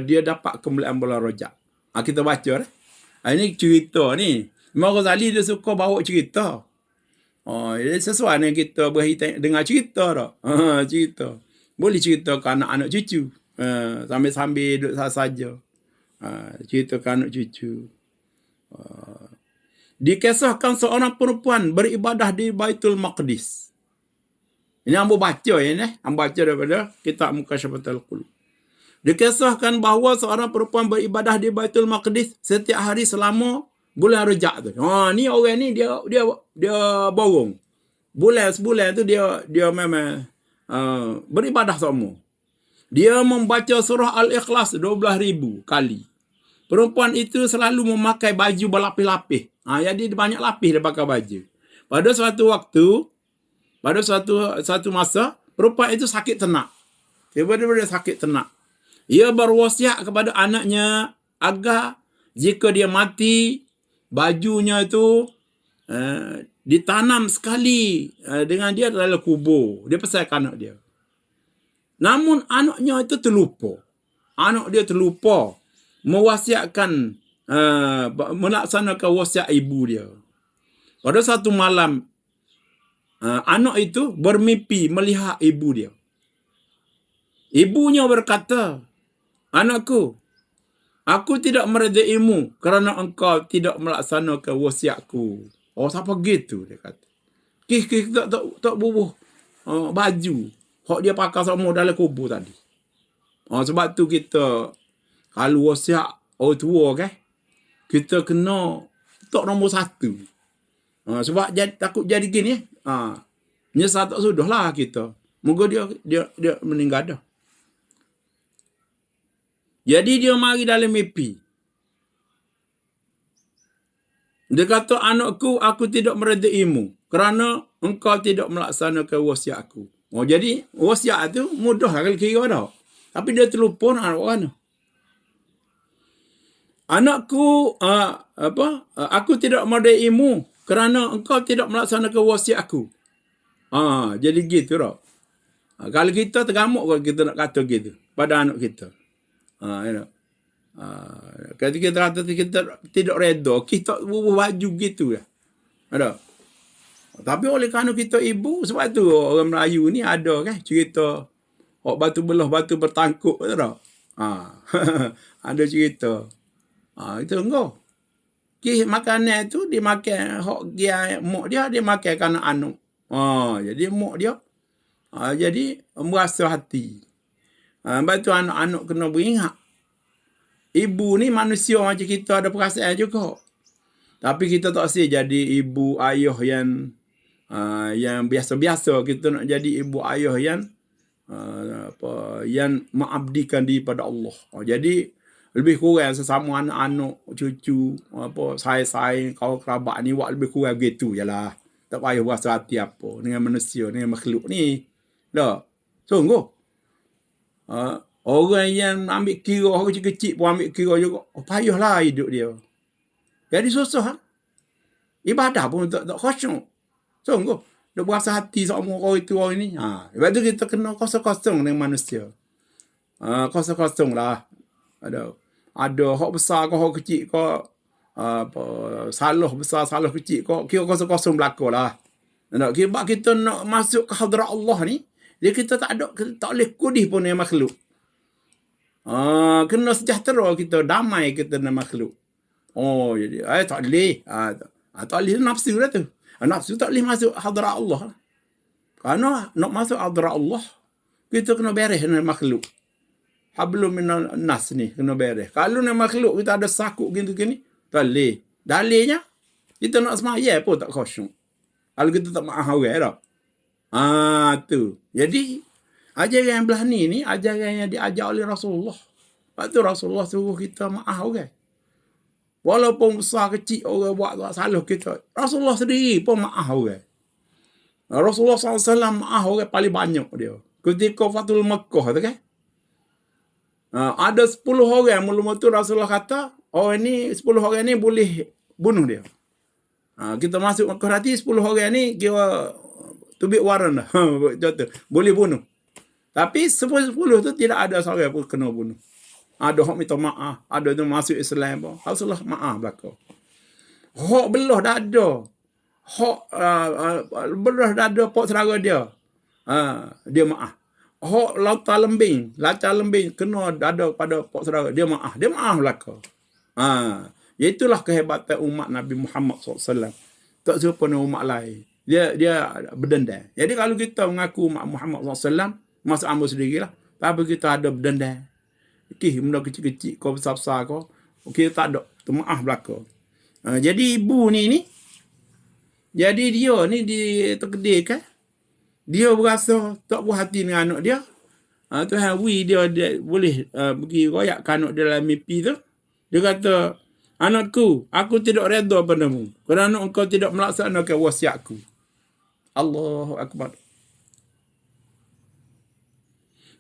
A: dia dapat kemuliaan bulan Rajab. Kita baca lah. Ini cerita ni. Imam Al-Ghazali dia suka bawa cerita. Sesuai dengan kita dengar cerita tak? Cerita. Boleh cerita ke anak-anak cucu. Sambil-sambil duduk saja. Cerita ke anak cucu. Dikisahkan seorang perempuan beribadah di Baitul Maqdis. Ini hamba baca ya ni. Hamba baca daripada kitab Mukasyafatul Qulub. Dikisahkan bahawa seorang perempuan beribadah di Baitul Maqdis setiap hari selama bulan Rajab tu. Ni orang ni dia borong. Sebulan tu dia memang beribadah semua. Dia membaca surah Al-Ikhlas 12,000 kali. Perempuan itu selalu memakai baju berlapis-lapis. Jadi banyak lapis dia pakai baju. Pada suatu waktu, pada suatu masa, perempuan itu sakit ternak. Tiba-tiba dia sakit ternak. Ia berwasiat kepada anaknya agar jika dia mati, bajunya itu ditanam sekali dengan dia dalam kubur. Dia pesan ke anak dia. Namun anaknya itu terlupa. Anak dia terlupa mewasiatkan, melaksanakan wasiat ibu dia. Pada satu malam, anak itu bermimpi melihat ibu dia. Ibunya berkata, "Anakku, aku tidak meredaimu kerana engkau tidak melaksanakan wasiatku." Siapa gitu dia kata. Kis tak bubuh baju hak dia pakai semua dalam kubur tadi. Sebab tu kita kalau wasiat orang tua kita kena tak nombor 1. Sebab takut jadi gini. Nyesal tak sudah lah kita. Moga dia meninggal dah. Jadi dia mari dalam mimpi. Dia kata, "Anakku, aku tidak meredaimu kerana engkau tidak melaksanakan wasiatku." Jadi wasiat tu mudah kalau kira dah. Tapi dia terlupa nak buat mana. "Anakku, aku tidak meredaimu kerana engkau tidak melaksanakan wasiatku." Jadi gitu dah. Kalau kita tergamuk kalau kita nak kata gitu pada anak kita. Kalau kita kata kita tidak reda, kita bubuh baju gitu ya. Ada. Tapi oleh kerana kita ibu, sebab tu orang Melayu ni ada cerita batu belah batu bertangkuk tu tak? Ada cerita. Itu engkau. Makanan tu dia makan hak dia mak dia makan kerana anak. Jadi mak dia jadi merasa hati. Lepas tu anak-anak kena beringat. Ibu ni manusia macam kita, ada perasaan juga. Tapi kita tak sih jadi ibu ayah yang biasa-biasa. Kita nak jadi ibu ayah yang mengabdikan diri pada Allah. Jadi lebih kurang sesama anak-anak, cucu, sayang-sayang, kawan kerabat ni buat lebih kurang gitu je lah. Tak payah berasa hati apa dengan manusia, dengan makhluk ni. Dah. Sungguh. Orang yang ambil kira, orang kecil-kecil pun ambil kira juga. Payahlah hidup dia. Jadi susah. Ibadah pun tak khusyuk. Sungguh. Dia berasa hati sama orang itu, orang ini. Sebab tu kita kena kosong-kosong dengan manusia. Kosong-kosong lah. Ada hak besar ke hak kecil ke, salah besar, salah kecil ke, kira kosong-kosong berlaku lah. Sebab kita nak masuk ke hadrat Allah ni, kita tak boleh kudih pun dengan makhluk. Kena sejahtera kita, damai kita dengan makhluk. Jadi tak boleh. Tak boleh nafsu dah tu. Nafsu tak boleh masuk hadrat Allah. Kerana nak masuk hadrat Allah, kita kena beres dengan makhluk. Hablum minan nas ni kena beres. Kalau dengan makhluk kita ada sakut gini-gini, tak boleh. Dalilnya, kita nak semaya pun tak khusyuk. Kalau kita tak maaf orang dah. Tu. Jadi, ajaran yang belah ni ajaran yang diajar oleh Rasulullah. Lepas tu Rasulullah suruh kita maaf orang. Walaupun besar kecil orang buat salah kita, Rasulullah sendiri pun maaf orang. Rasulullah SAW maaf orang paling banyak dia. Ketika Fathul Makkah tu kan. Ada 10 orang mula-mula tu Rasulullah kata, ini 10 orang ni boleh bunuh dia. Kita masuk Makkah nanti 10 orang ni kira tubik waran dah. Contoh, boleh bunuh. Tapi 10 tu tidak ada seorang pun kena bunuh. Ada hak minta maaf, ada tu masuk Islam pun. Rasulullah maaf belaka. Hak belah dada. Hak belah dada pok saudara dia. Dia maaf. Hak latar lembing kena dada pada pok saudara, dia maaf belaka. Itulah kehebatan umat Nabi Muhammad SAW. Tak serupa dengan umat lain. Dia berdendam. Jadi kalau kita mengaku umat Muhammad SAW, masa ambil sendirilah. Tapi kita ada berdendam. Benda kecil-kecil kau besar-besar kau, kita tak ada. Maaf belaka. Jadi ibu ni, jadi dia ni diterkedirkan. Dia berasa tak puas hati dengan anak dia. Tuhan dia boleh pergi royak ke anak dia dalam mimpi tu. Dia kata, anakku, aku tidak redha padamu kerana engkau tidak melaksanakan wasiatku. Allahu Akbar.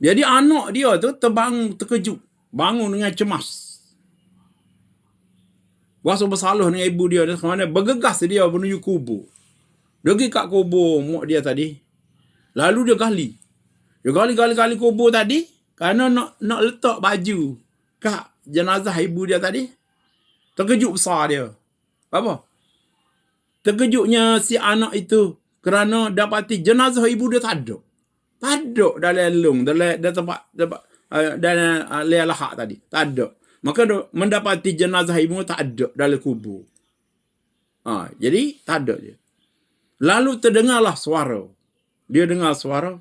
A: Jadi anak dia tu terkejut. Bangun dengan cemas. Berasa bersalah dengan ibu dia. Kerana bergegas dia menuju kubur. Dia pergi kat kubur mak dia tadi. Lalu dia gali. Dia gali kubur tadi. Kerana nak letak baju kat jenazah ibu dia tadi. Terkejut besar dia. Apa? Terkejutnya si anak itu. Kerana dapati jenazah ibu dia tak ada. Tak ada dalam lung, dalam tempat dalam lahak tadi. Tak ada. Maka mendapati jenazah ibu tak ada dalam kubur. Jadi tak ada je. Lalu terdengarlah suara. Dia dengar suara.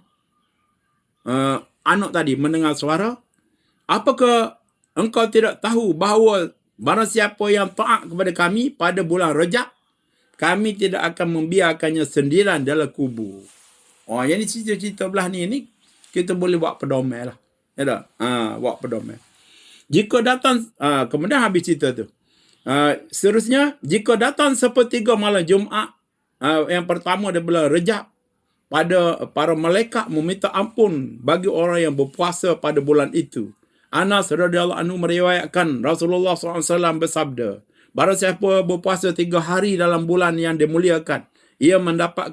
A: Anak tadi mendengar suara. Apakah engkau tidak tahu bahawa barang siapa yang taat kepada kami pada bulan Rajab, kami tidak akan membiarkannya sendirian dalam kubur. Yang ni cerita-cerita belah ni kita boleh buat pedoman lah. Ya tak? Buat pedoman. Jika datang, kemudian habis cerita tu. Seterusnya, jika datang sepertiga malam Jumaat, yang pertama dia bulan Rajab, pada para malaikat meminta ampun bagi orang yang berpuasa pada bulan itu. Anas radhiyallahu anhu meriwayatkan Rasulullah SAW bersabda, barang siapa berpuasa 3 hari dalam bulan yang dimuliakan, ia mendapat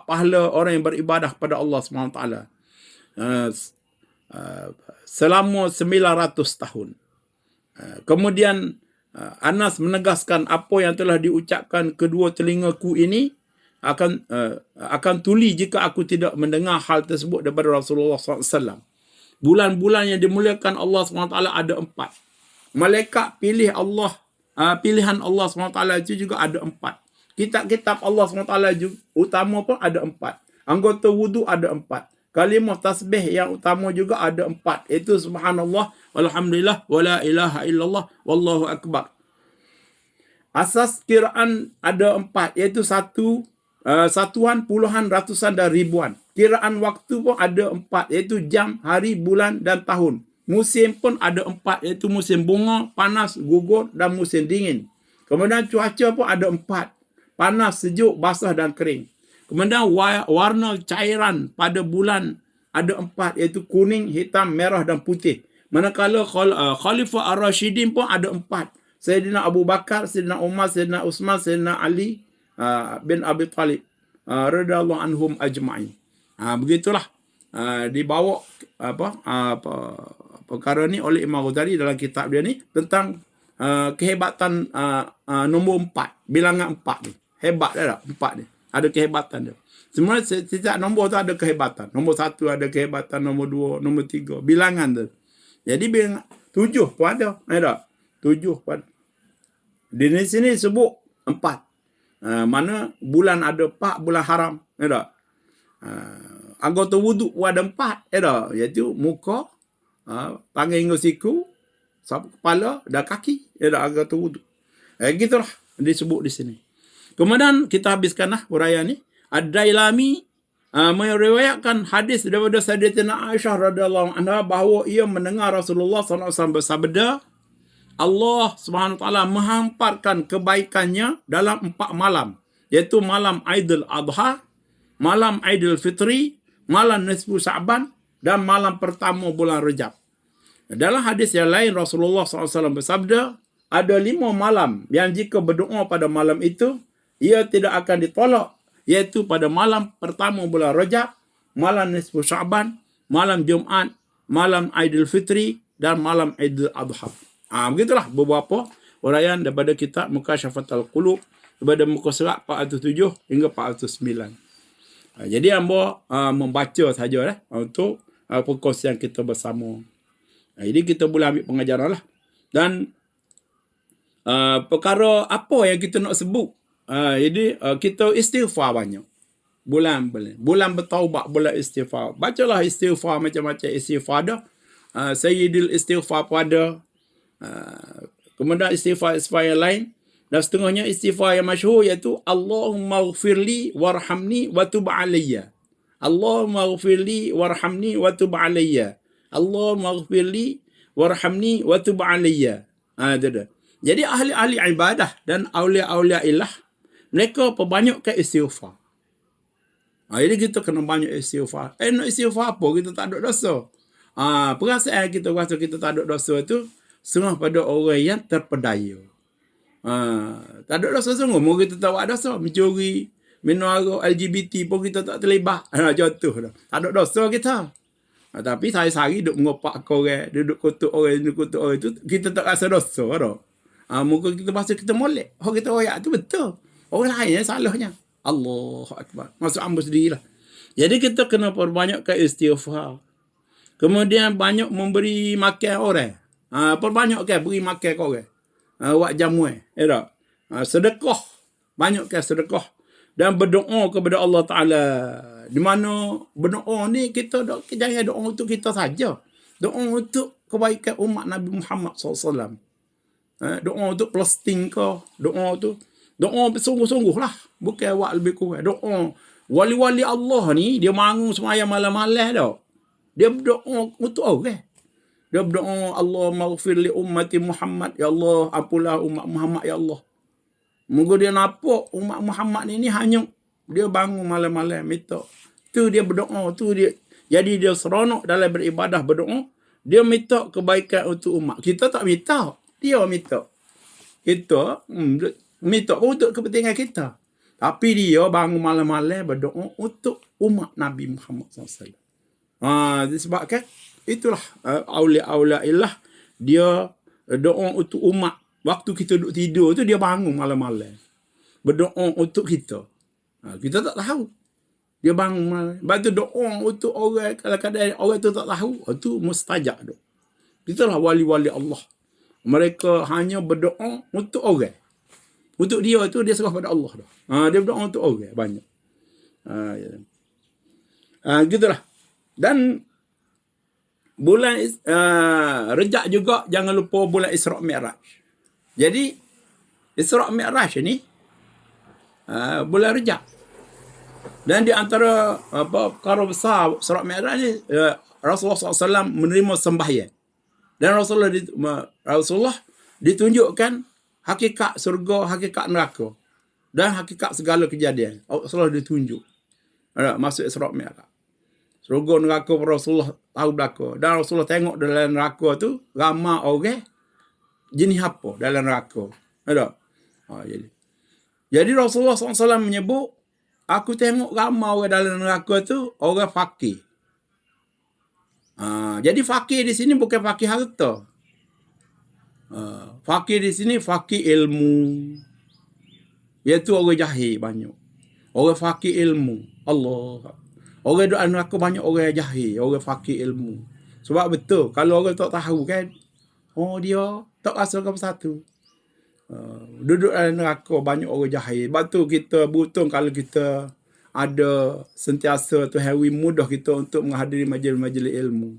A: pahala orang yang beribadah pada Allah SWT selama 900 tahun. Kemudian Anas menegaskan apa yang telah diucapkan kedua telingaku ini akan tuli jika aku tidak mendengar hal tersebut daripada Rasulullah SAW. Bulan-bulan yang dimuliakan Allah SWT ada 4. Malaikat pilihan Allah SWT itu juga ada 4. Kitab-kitab Allah SWT utama pun ada 4. Anggota wudu ada 4. Kalimah tasbih yang utama juga ada 4. Itu subhanallah, walhamdulillah, wala ilaha illallah, wallahu akbar. Asas kiraan ada 4. Iaitu satuan, puluhan, ratusan dan ribuan. Kiraan waktu pun ada 4. Iaitu jam, hari, bulan dan tahun. Musim pun ada 4. Iaitu musim bunga, panas, gugur dan musim dingin. Kemudian cuaca pun ada 4. panas, sejuk, basah dan kering. Kemudian warna cairan pada bulan ada 4, iaitu kuning, hitam, merah dan putih. Manakala Khalifah Ar-Rashidin pun ada 4. Sayyidina Abu Bakar, Sayyidina Umar, Sayyidina Uthman, Sayyidina Ali bin Abi Talib radhiyallahu anhum ajma'in. Begitulah dibawa perkara ni oleh Imam Ghazali dalam kitab dia ni tentang kehebatan nombor 4, bilangan 4 ni. Hebat dah tak? 4 ni. Ada kehebatan dia. Semua setiap nombor tu ada kehebatan. Nombor 1 ada kehebatan, nombor 2, nombor 3, bilangan tu. Jadi bilangan 7 pun ada. Tak? 7 pun ada. Di sini sebut 4. Mana bulan ada 4 bulan haram. Tak? Anggota wuduk pun ada 4. Tak? Iaitu muka, tangan hingga siku, kepala dan kaki. Tak? Anggota wuduk. Gitulah disebut di sini. Kemudian kita habiskanlah huraian ni. Ad-Dailami meriwayatkan hadis daripada Sayyidatina Aisyah radhiyallahu anha bahawa ia mendengar Rasulullah SAW bersabda, Allah Subhanahu Wa Taala menghamparkan kebaikannya dalam 4 malam, iaitu malam Aidil Adha, malam Aidil Fitri, malam Nisfu Sya'ban dan malam pertama bulan Rajab. Dalam hadis yang lain Rasulullah SAW bersabda, ada 5 malam yang jika berdoa pada malam itu, ia tidak akan ditolak, iaitu pada malam pertama bulan Rajab, malam Nisfu Sya'ban, malam Jumaat, malam Aidil Fitri dan malam Aidil Adha. Begitulah beberapa uraian daripada kitab Mukasyafatul Qulub daripada muka surat 407 hingga 409. Jadi hamba membaca saja untuk perkongsian kita bersama. Jadi kita boleh ambil pengajaran lah. Dan perkara apa yang kita nak sebut, jadi kita istighfar banyak. Bulan bertaubat, bulan istighfar. Bacalah istighfar, macam-macam istighfar dah. Sayyidil istighfar pun ada. Kemudian istighfar yang lain. Dan setengahnya istighfar yang masyhur iaitu Allahumma ghfirli warhamni wa tub alayya. Allahumma ghfirli warhamni wa tub alayya. Allahumma ghfirli warhamni wa tub alayya. Jadi ahli-ahli ibadah dan awliya-awliya ilah, mereka perbanyakkan istighfar. Jadi kita kena banyak istighfar. Nak istighfar apa? Kita tak ada dosa. Perasaan kita rasa kita tak ada dosa tu setengah pada orang yang terpedaya. Tak ada dosa sungguh. Mungkin kita tak buat dosa. Mencuri, minum arak, LGBT pun kita tak terlibat. Jatuh dah. Tak ada dosa kita. Tapi sehari-hari duduk mengopak korang, duduk kutuk orang itu, kita tak rasa dosa dah. Mungkin kita bahasa kita molek. Orang kita royak tu betul. Orang lain yang salahnya. Allahu Akbar. Masuk ambus sendirilah. Jadi kita kena perbanyakkan istighfar. Kemudian banyak memberi makan orang. Perbanyakkan beri makan ke orang. Buat jamuan. Sedekah. Banyakkan sedekah. Dan berdoa kepada Allah Ta'ala. Di mana berdoa ni kita jangan doa untuk kita saja. Doa untuk kebaikan umat Nabi Muhammad SAW. Doa untuk plasting ke. Doa bersungguh-sungguh lah. Bukan buat lebih kurang. Doa. Wali-wali Allah ni, dia mangu semayang malam-malam dah. Dia berdoa untuk orang. Dia berdoa, Allah maghfir li ummati Muhammad. Ya Allah, ampunlah umat Muhammad, ya Allah. Moga dia nampak umat Muhammad ni hanyut. Dia bangun malam-malam minta. Tu dia berdoa. Tu dia. Jadi dia seronok dalam beribadah berdoa. Dia minta kebaikan untuk umat. Kita tak minta. Dia minta. Kita minta untuk kepentingan kita. Tapi dia bangun malam-malam berdoa untuk umat Nabi Muhammad SAW. Disebabkan itulah awliya ilah, dia doa untuk umat. Waktu kita duduk tidur tu dia bangun malam-malam berdoa untuk kita. Kita tak tahu. Dia bangun malam. Lepas tu doa untuk orang, kadang-kadang orang tu tak tahu, itu mustajab tu. Itulah wali-wali Allah. Mereka hanya berdoa untuk orang. Untuk dia tu dia serah pada Allah dah. Dia berdoa untuk orang banyak. Gitulah. Dan bulan Rejab juga jangan lupa bulan Isra' Mi'raj. Jadi Isra' Mi'raj ni bulan Rejab. Dan di antara perkara besar Isra' Mi'raj ni Rasulullah SAW menerima sembahyang. Dan Rasulullah ditunjukkan hakikat surga, hakikat neraka. dan hakikat segala kejadian. Rasulullah ditunjuk. Masuk Isra' Mi'raj. Surga neraka Rasulullah tahu belaka. Dan Rasulullah tengok dalam neraka tu ramai orang jenis apa dalam neraka. Ada. Jadi Rasulullah SAW menyebut, aku tengok ramai orang dalam neraka tu orang fakir. Jadi fakir di sini bukan fakir harta. Fakir di sini fakir ilmu. Iaitu orang jahil banyak. Orang fakir ilmu. Allah. Orang duduk neraka banyak orang jahil. Orang fakir ilmu. Sebab betul. Kalau orang tak tahu kan. Oh dia tak rasa apa satu. Duduk dalam neraka banyak orang jahil. Sebab tu kita butuh kalau kita ada sentiasa tu hari mudah kita untuk menghadiri majlis-majlis ilmu.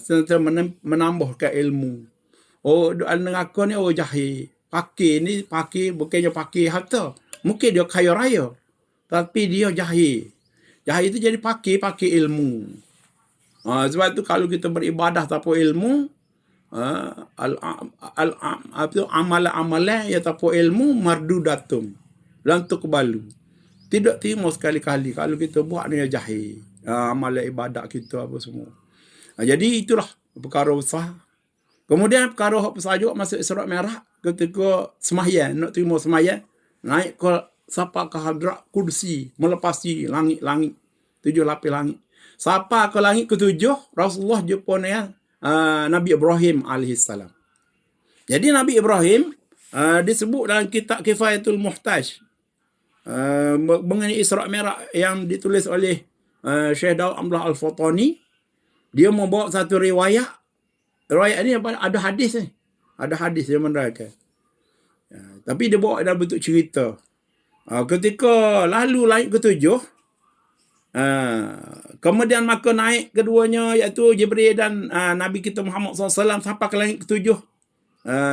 A: Sentiasa menambahkan ilmu. Oh duduk dalam neraka ni orang jahil. Fakir ni, bukannya fakir harta. Mungkin dia kaya raya. Tapi dia jahil. Jahil itu jadi fakir ilmu. Sebab tu kalau kita beribadah tanpa ilmu, amalan-amalan yang tanpa ilmu, mardudatum. Lan tuqbalu. Tidak terima sekali-kali kalau kita buat ni jahil. Amalan ibadat kita apa semua. Jadi itulah perkara besar. Kemudian perkara hak besar juga masuk Isra' Mi'raj ketika sembahyang, nak terima sembahyang, naik ke sampai ke hadrat kursi, melepasi langit-langit, 7 lapis langit. Sampai ke langit ke-7, Rasulullah jumpa dengan Nabi Ibrahim alaihissalam. Jadi Nabi Ibrahim disebut dalam kitab Kifayatul Muhtaj mengenai Isra' Mi'raj yang ditulis oleh Syekh Daud Amlah Al-Fatani. Dia membawa satu riwayat. Riwayat ni ada hadis ni. Ada hadis yang menerangkan. Tapi dia bawa dalam bentuk cerita. Ketika lalu langit ke-7, kemudian maka naik keduanya iaitu Jibril dan Nabi kita Muhammad SAW sampai ke langit ke-7.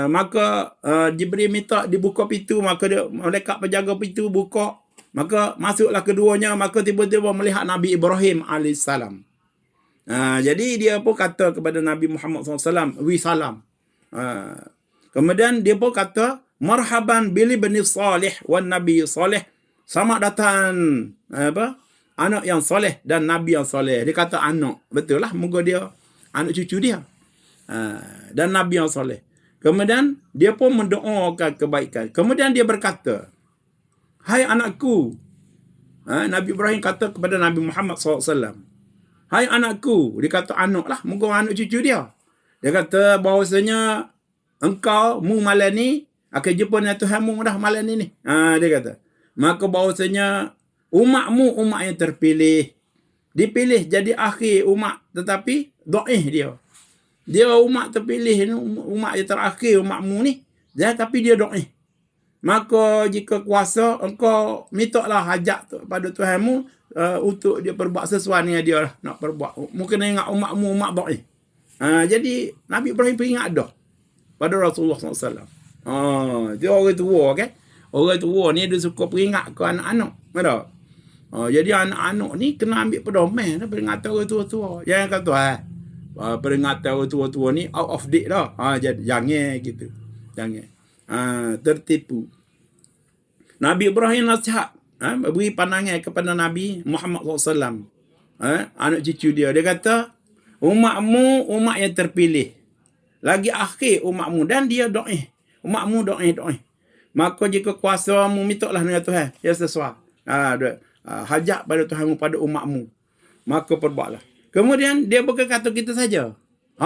A: Maka Jibril minta dibuka pintu, maka dia, malaikat penjaga pintu buka. Maka masuklah keduanya, maka tiba-tiba melihat Nabi Ibrahim alaihissalam. Jadi dia pun kata kepada Nabi Muhammad SAW, wi salam. Kemudian dia pun kata, marhaban bili bani salih wan nabi salih. Selamat datang anak yang soleh dan nabi yang soleh. Dia kata anak. Betul lah, moga dia anak cucu dia. Dan nabi yang soleh. Kemudian dia pun mendoakan kebaikan. Kemudian dia berkata, hai anakku. Nabi Ibrahim kata kepada Nabi Muhammad SAW, hai anakku. Dia kata anak lah, moga anak cucu dia. Dia kata bahawasanya mu malam ni akan jumpa dengan Tuhanmu dah malam ni. Dia kata. Maka bahawasanya umatmu umat yang terpilih. Dipilih jadi akhir umat. Tetapi do'ih dia. Dia umat terpilih. Umat yang terakhir umatmu ni. Tapi dia do'ih. Maka jika kuasa engkau mintalah hajat pada Tuhanmu untuk dia perbuat sesuatu yang dia lah nak perbuat. Mungkin ingat umatmu umat do'ih. Jadi Nabi Ibrahim peringat dah pada Rasulullah SAW. Dia orang tua kan. Orang tua ni dia suka peringat ke anak-anak. Ada. Jadi anak-anak ni kena ambil pedoman peringatan orang tua-tua. Jangan kata peringatan orang tua-tua ni out of date dah. Jangan gitu. Jangan. Tertipu. Nabi Ibrahim nasihat. Beri pandangan kepada Nabi Muhammad SAW. Anak cucu dia. Dia kata, umatmu umat yang terpilih. Lagi akhir umatmu. Dan dia do'ih. Umatmu do'ih. Maka jika kuasamu mintalah dengan Tuhan. Ya sesuai. Hajat pada Tuhanmu pada umatmu. Maka perbuatlah. Kemudian dia bukan kata kita saja.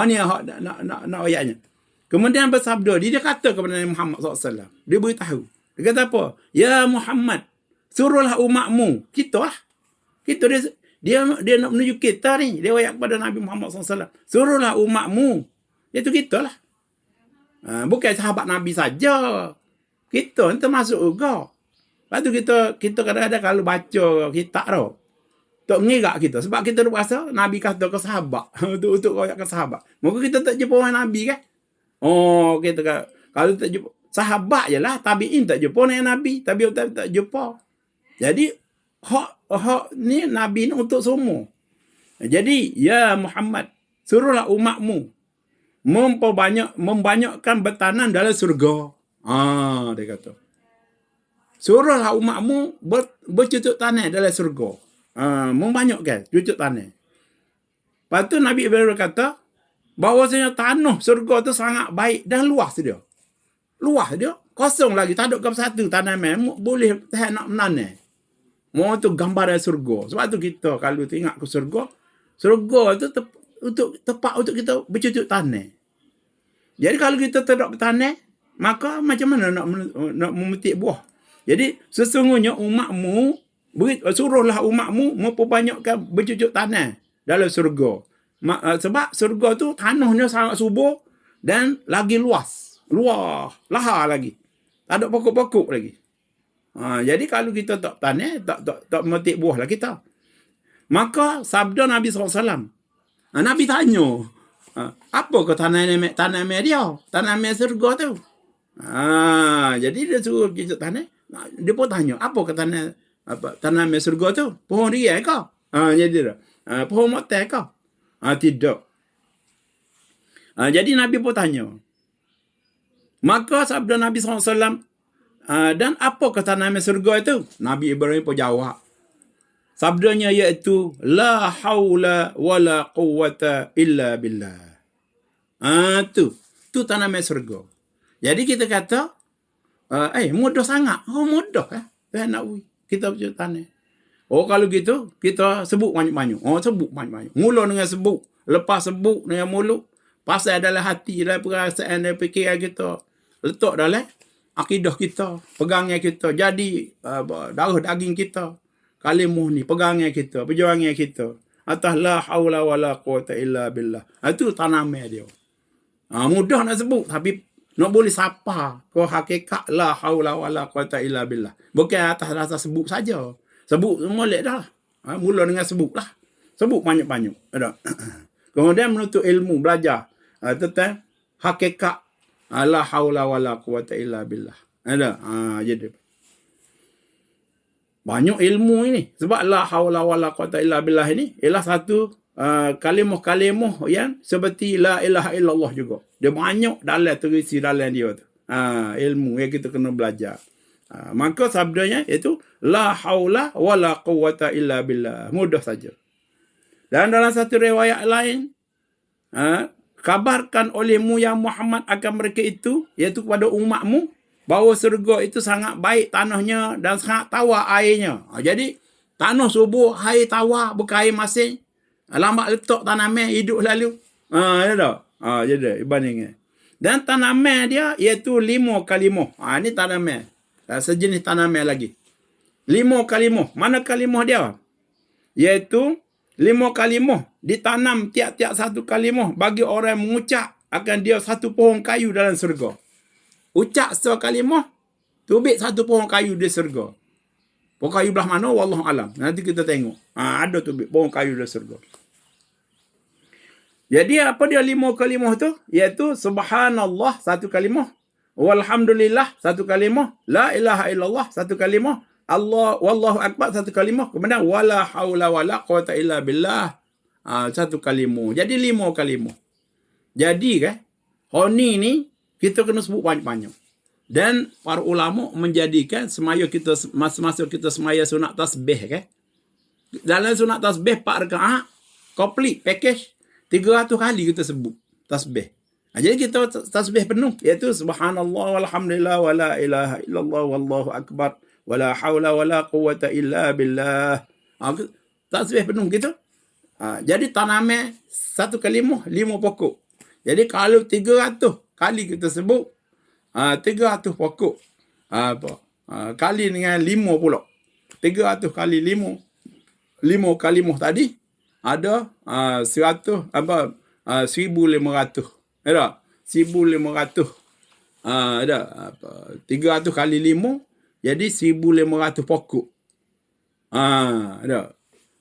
A: Ni nak ayatnya. Kemudian bersabda. Dia kata kepada Nabi Muhammad SAW. Dia beritahu. Dia kata apa? Ya Muhammad. Suruhlah umatmu. Kita lah. Kita dia nak menuju kita ni. Dia ayat kepada Nabi Muhammad SAW. Suruhlah umatmu. Itu kita lah. Bukan sahabat Nabi saja. Kita ni termasuk juga. Lepas tu kita kadang-kadang kalau baca kitab tu, tak mengirak kita. Sebab kita dah rasa Nabi kata ke sahabat. untuk koyak ke sahabat. Mungkin kita tak jumpa orang Nabi kan? Kita kalau tak jumpa. Sahabat je lah. Tabi'in tak jumpa dengan Nabi. Tabi'in tak jumpa. Jadi, hak ni Nabi ni untuk semua. Jadi, ya Muhammad, suruhlah umatmu membanyakkan bertanan dalam surga. Dia kata. Suruhlah umatmu bercucuk tanah dalam surga. Membanyakkan cucuk tanah. Lepas tu Nabi Ibrahim berkata, bahawasanya tanah surga tu sangat baik dan luas dia. Luas dia. Kosong lagi. Tak ada ke satu tanaman. Boleh tahan nak menanam. Mau tu gambaran surga. Sebab tu kita kalau tengok ke surga, surga tu untuk tepat untuk kita bercucuk tanah. Jadi kalau kita tidak bertanah, maka macam mana nak memetik buah? Jadi sesungguhnya umatmu, suruhlah umatmu memperbanyakkan bercucuk tanah dalam surga. Sebab surga tu tanahnya sangat subur dan lagi luas. Luas, lahar lagi. Tak ada pokok-pokok lagi. Jadi kalau kita tak tanah, tak memetik buah lah kita. Maka sabda Nabi SAW. Nabi tanya, apa ke tanaman dia? Tanaman surga tu. Jadi dia suruh kita tanah. Dia pun tanya, apa ke tanaman surga tu? Pohon ria ke? Jadi dia. Pohon motel ke? Tidak. Jadi Nabi pun tanya. Maka sabda Nabi SAW, dan apa ke tanaman surga itu? Nabi Ibrahim pun jawab. Sabdanya iaitu, la haula wa la quwwata illa billah. Tu tanaman surga. Jadi kita kata, mudah sangat. Mudah. Nak kita bercucuk tanah. Kalau gitu, kita sebut banyak-banyak. Sebut banyak-banyak. Mula dengan sebut. Lepas sebut dengan mulut. Pasal dalam hati, dalam perasaan, dalam fikiran kita. Letak dalam akidah kita. Pegangan kita. Jadi, darah daging kita. Kalimah ni, pegangan kita. Perjuangan kita. Atas la hawla wa la quwata illa billah. Itu tanaman dia. Mudah nak sebut. Tapi, nak boleh sapa ke hakikat la haula wala quwata illa billah. Bukan atas rasa sebut saja. Sebut molek dah. Mula dengan sebut lah. Sebut banyak-banyak. Kemudian menuntut ilmu, belajar tentang hakikat la haula wala quwata illa billah. Jadi banyak ilmu ini. Sebab la haula wala quwata illa billah ini ialah satu kalimah-kalimah yang seperti la ilaha illallah juga. Dia banyak dalam terisi dalam dia tu. Ilmu yang kita kena belajar. Maka sabdanya itu la haula wala quwwata illa billah. Mudah saja. Dan dalam satu riwayat lain, kabarkan olehmu ya Muhammad akan mereka itu, iaitu kepada umatmu, bahawa surga itu sangat baik tanahnya dan sangat tawar airnya. Jadi tanah subur, air tawar, bukan air masin. Lambat letak tanaman hidup lalu. Jadi bandingnya. Dan tanaman dia iaitu 5 kalimah. Ini tanaman. Sejenis tanaman lagi. 5 kalimah. Mana kalimah dia? Iaitu 5 kalimah ditanam tiap-tiap satu kalimah bagi orang yang mengucap akan dia satu pohon kayu dalam surga. Ucap satu kalimah, tubik satu pohon kayu di surga. Pohon kayu belah mana? Wallahu alam. Nanti kita tengok. Ada tubik pohon kayu di surga. Jadi apa dia 5 kalimah tu? Iaitu subhanallah satu kalimah, walhamdulillah satu kalimah, la ilaha illallah satu kalimah, Allah wallahu akbar satu kalimah, kemudian wala haula wala quwata illa billah satu kalimah. Jadi 5 kalimah. Jadi kan honi ni kita kena sebut banyak-banyak. Dan para ulama menjadikan semaya kita masa kita semaya sunat tasbih kan. Dalam sunat tasbih 4 rakaat komplit package 300 kali kita sebut tasbih. Jadi kita tasbih penuh iaitu subhanallah walhamdulillah wala ilaha illallah wallahu akbar wala haula wala quwata illa billah. Tasbih penuh gitu. Jadi tanaman satu kalimah 5 pokok. Jadi kalau 300 kali kita sebut 300 pokok kali dengan 5 pula. 300 kali 5 kalimah tadi ada 100 apa 1500. Ada 1500. Ada apa 300 kali 5 jadi 1500 pokok. Ada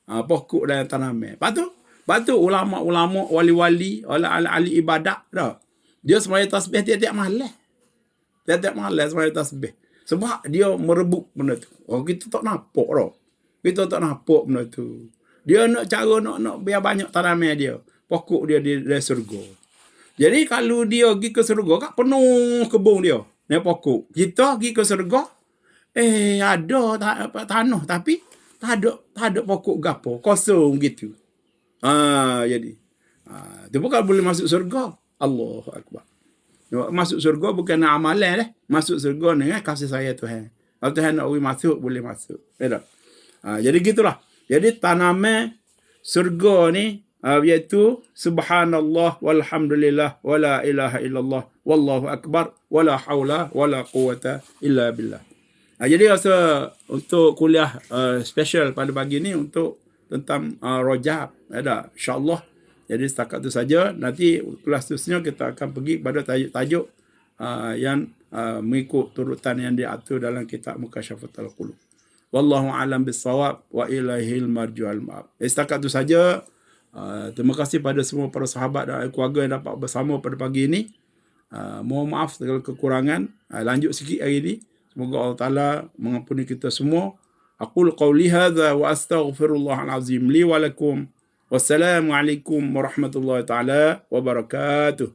A: pokok dan tanaman. Lepas tu ulama-ulama, wali-wali, ahli ibadat dah. Dia semaya tasbih tiap-tiap malam. Tiap-tiap malam semaya tasbih. Sebab dia merebut benda tu. Kita tak nampak dah. Kita tak nampak benda tu. Dia nak cara nak biar banyak tanaman dia. Pokok dia di surga. Jadi kalau dia pergi ke surga, kat penuh kebun dia. Ni pokok. Kita pergi ke surga, Ada tanah tapi tak ada pokok gapo, kosong gitu. Jadi tu bukan boleh masuk surga. Allahu akbar. Masuk surga bukan nak amalan lah. Masuk surga ni kasih saya Tuhan. Kalau Tuhan nak masuk, boleh masuk. Jadi gitulah. Jadi tanaman surga ni iaitu subhanallah walhamdulillah wala ilaha illallah wallahu akbar wala haula wala quwata illa billah. Jadi rasa untuk kuliah special pada pagi ni untuk tentang Rajab ada insya-Allah. Jadi setakat itu saja. Nanti kelas seterusnya kita akan pergi pada tajuk-tajuk yang mengikut turutan yang diatur dalam kitab Mukasyafatul Qulub. Wallahu a'lam bis-shawab wa ilaihil marji'ul ma'ab. Setakat itu saja. Terima kasih pada semua para sahabat dan keluarga yang dapat bersama pada pagi ini. Mohon maaf segala kekurangan. Lanjut sikit hari ini. Semoga Allah Ta'ala mengampuni kita semua. Aqul qawli hadha wa astaghfirullahal azim li wa lakum. Wassalamualaikum warahmatullahi taala wabarakatuh.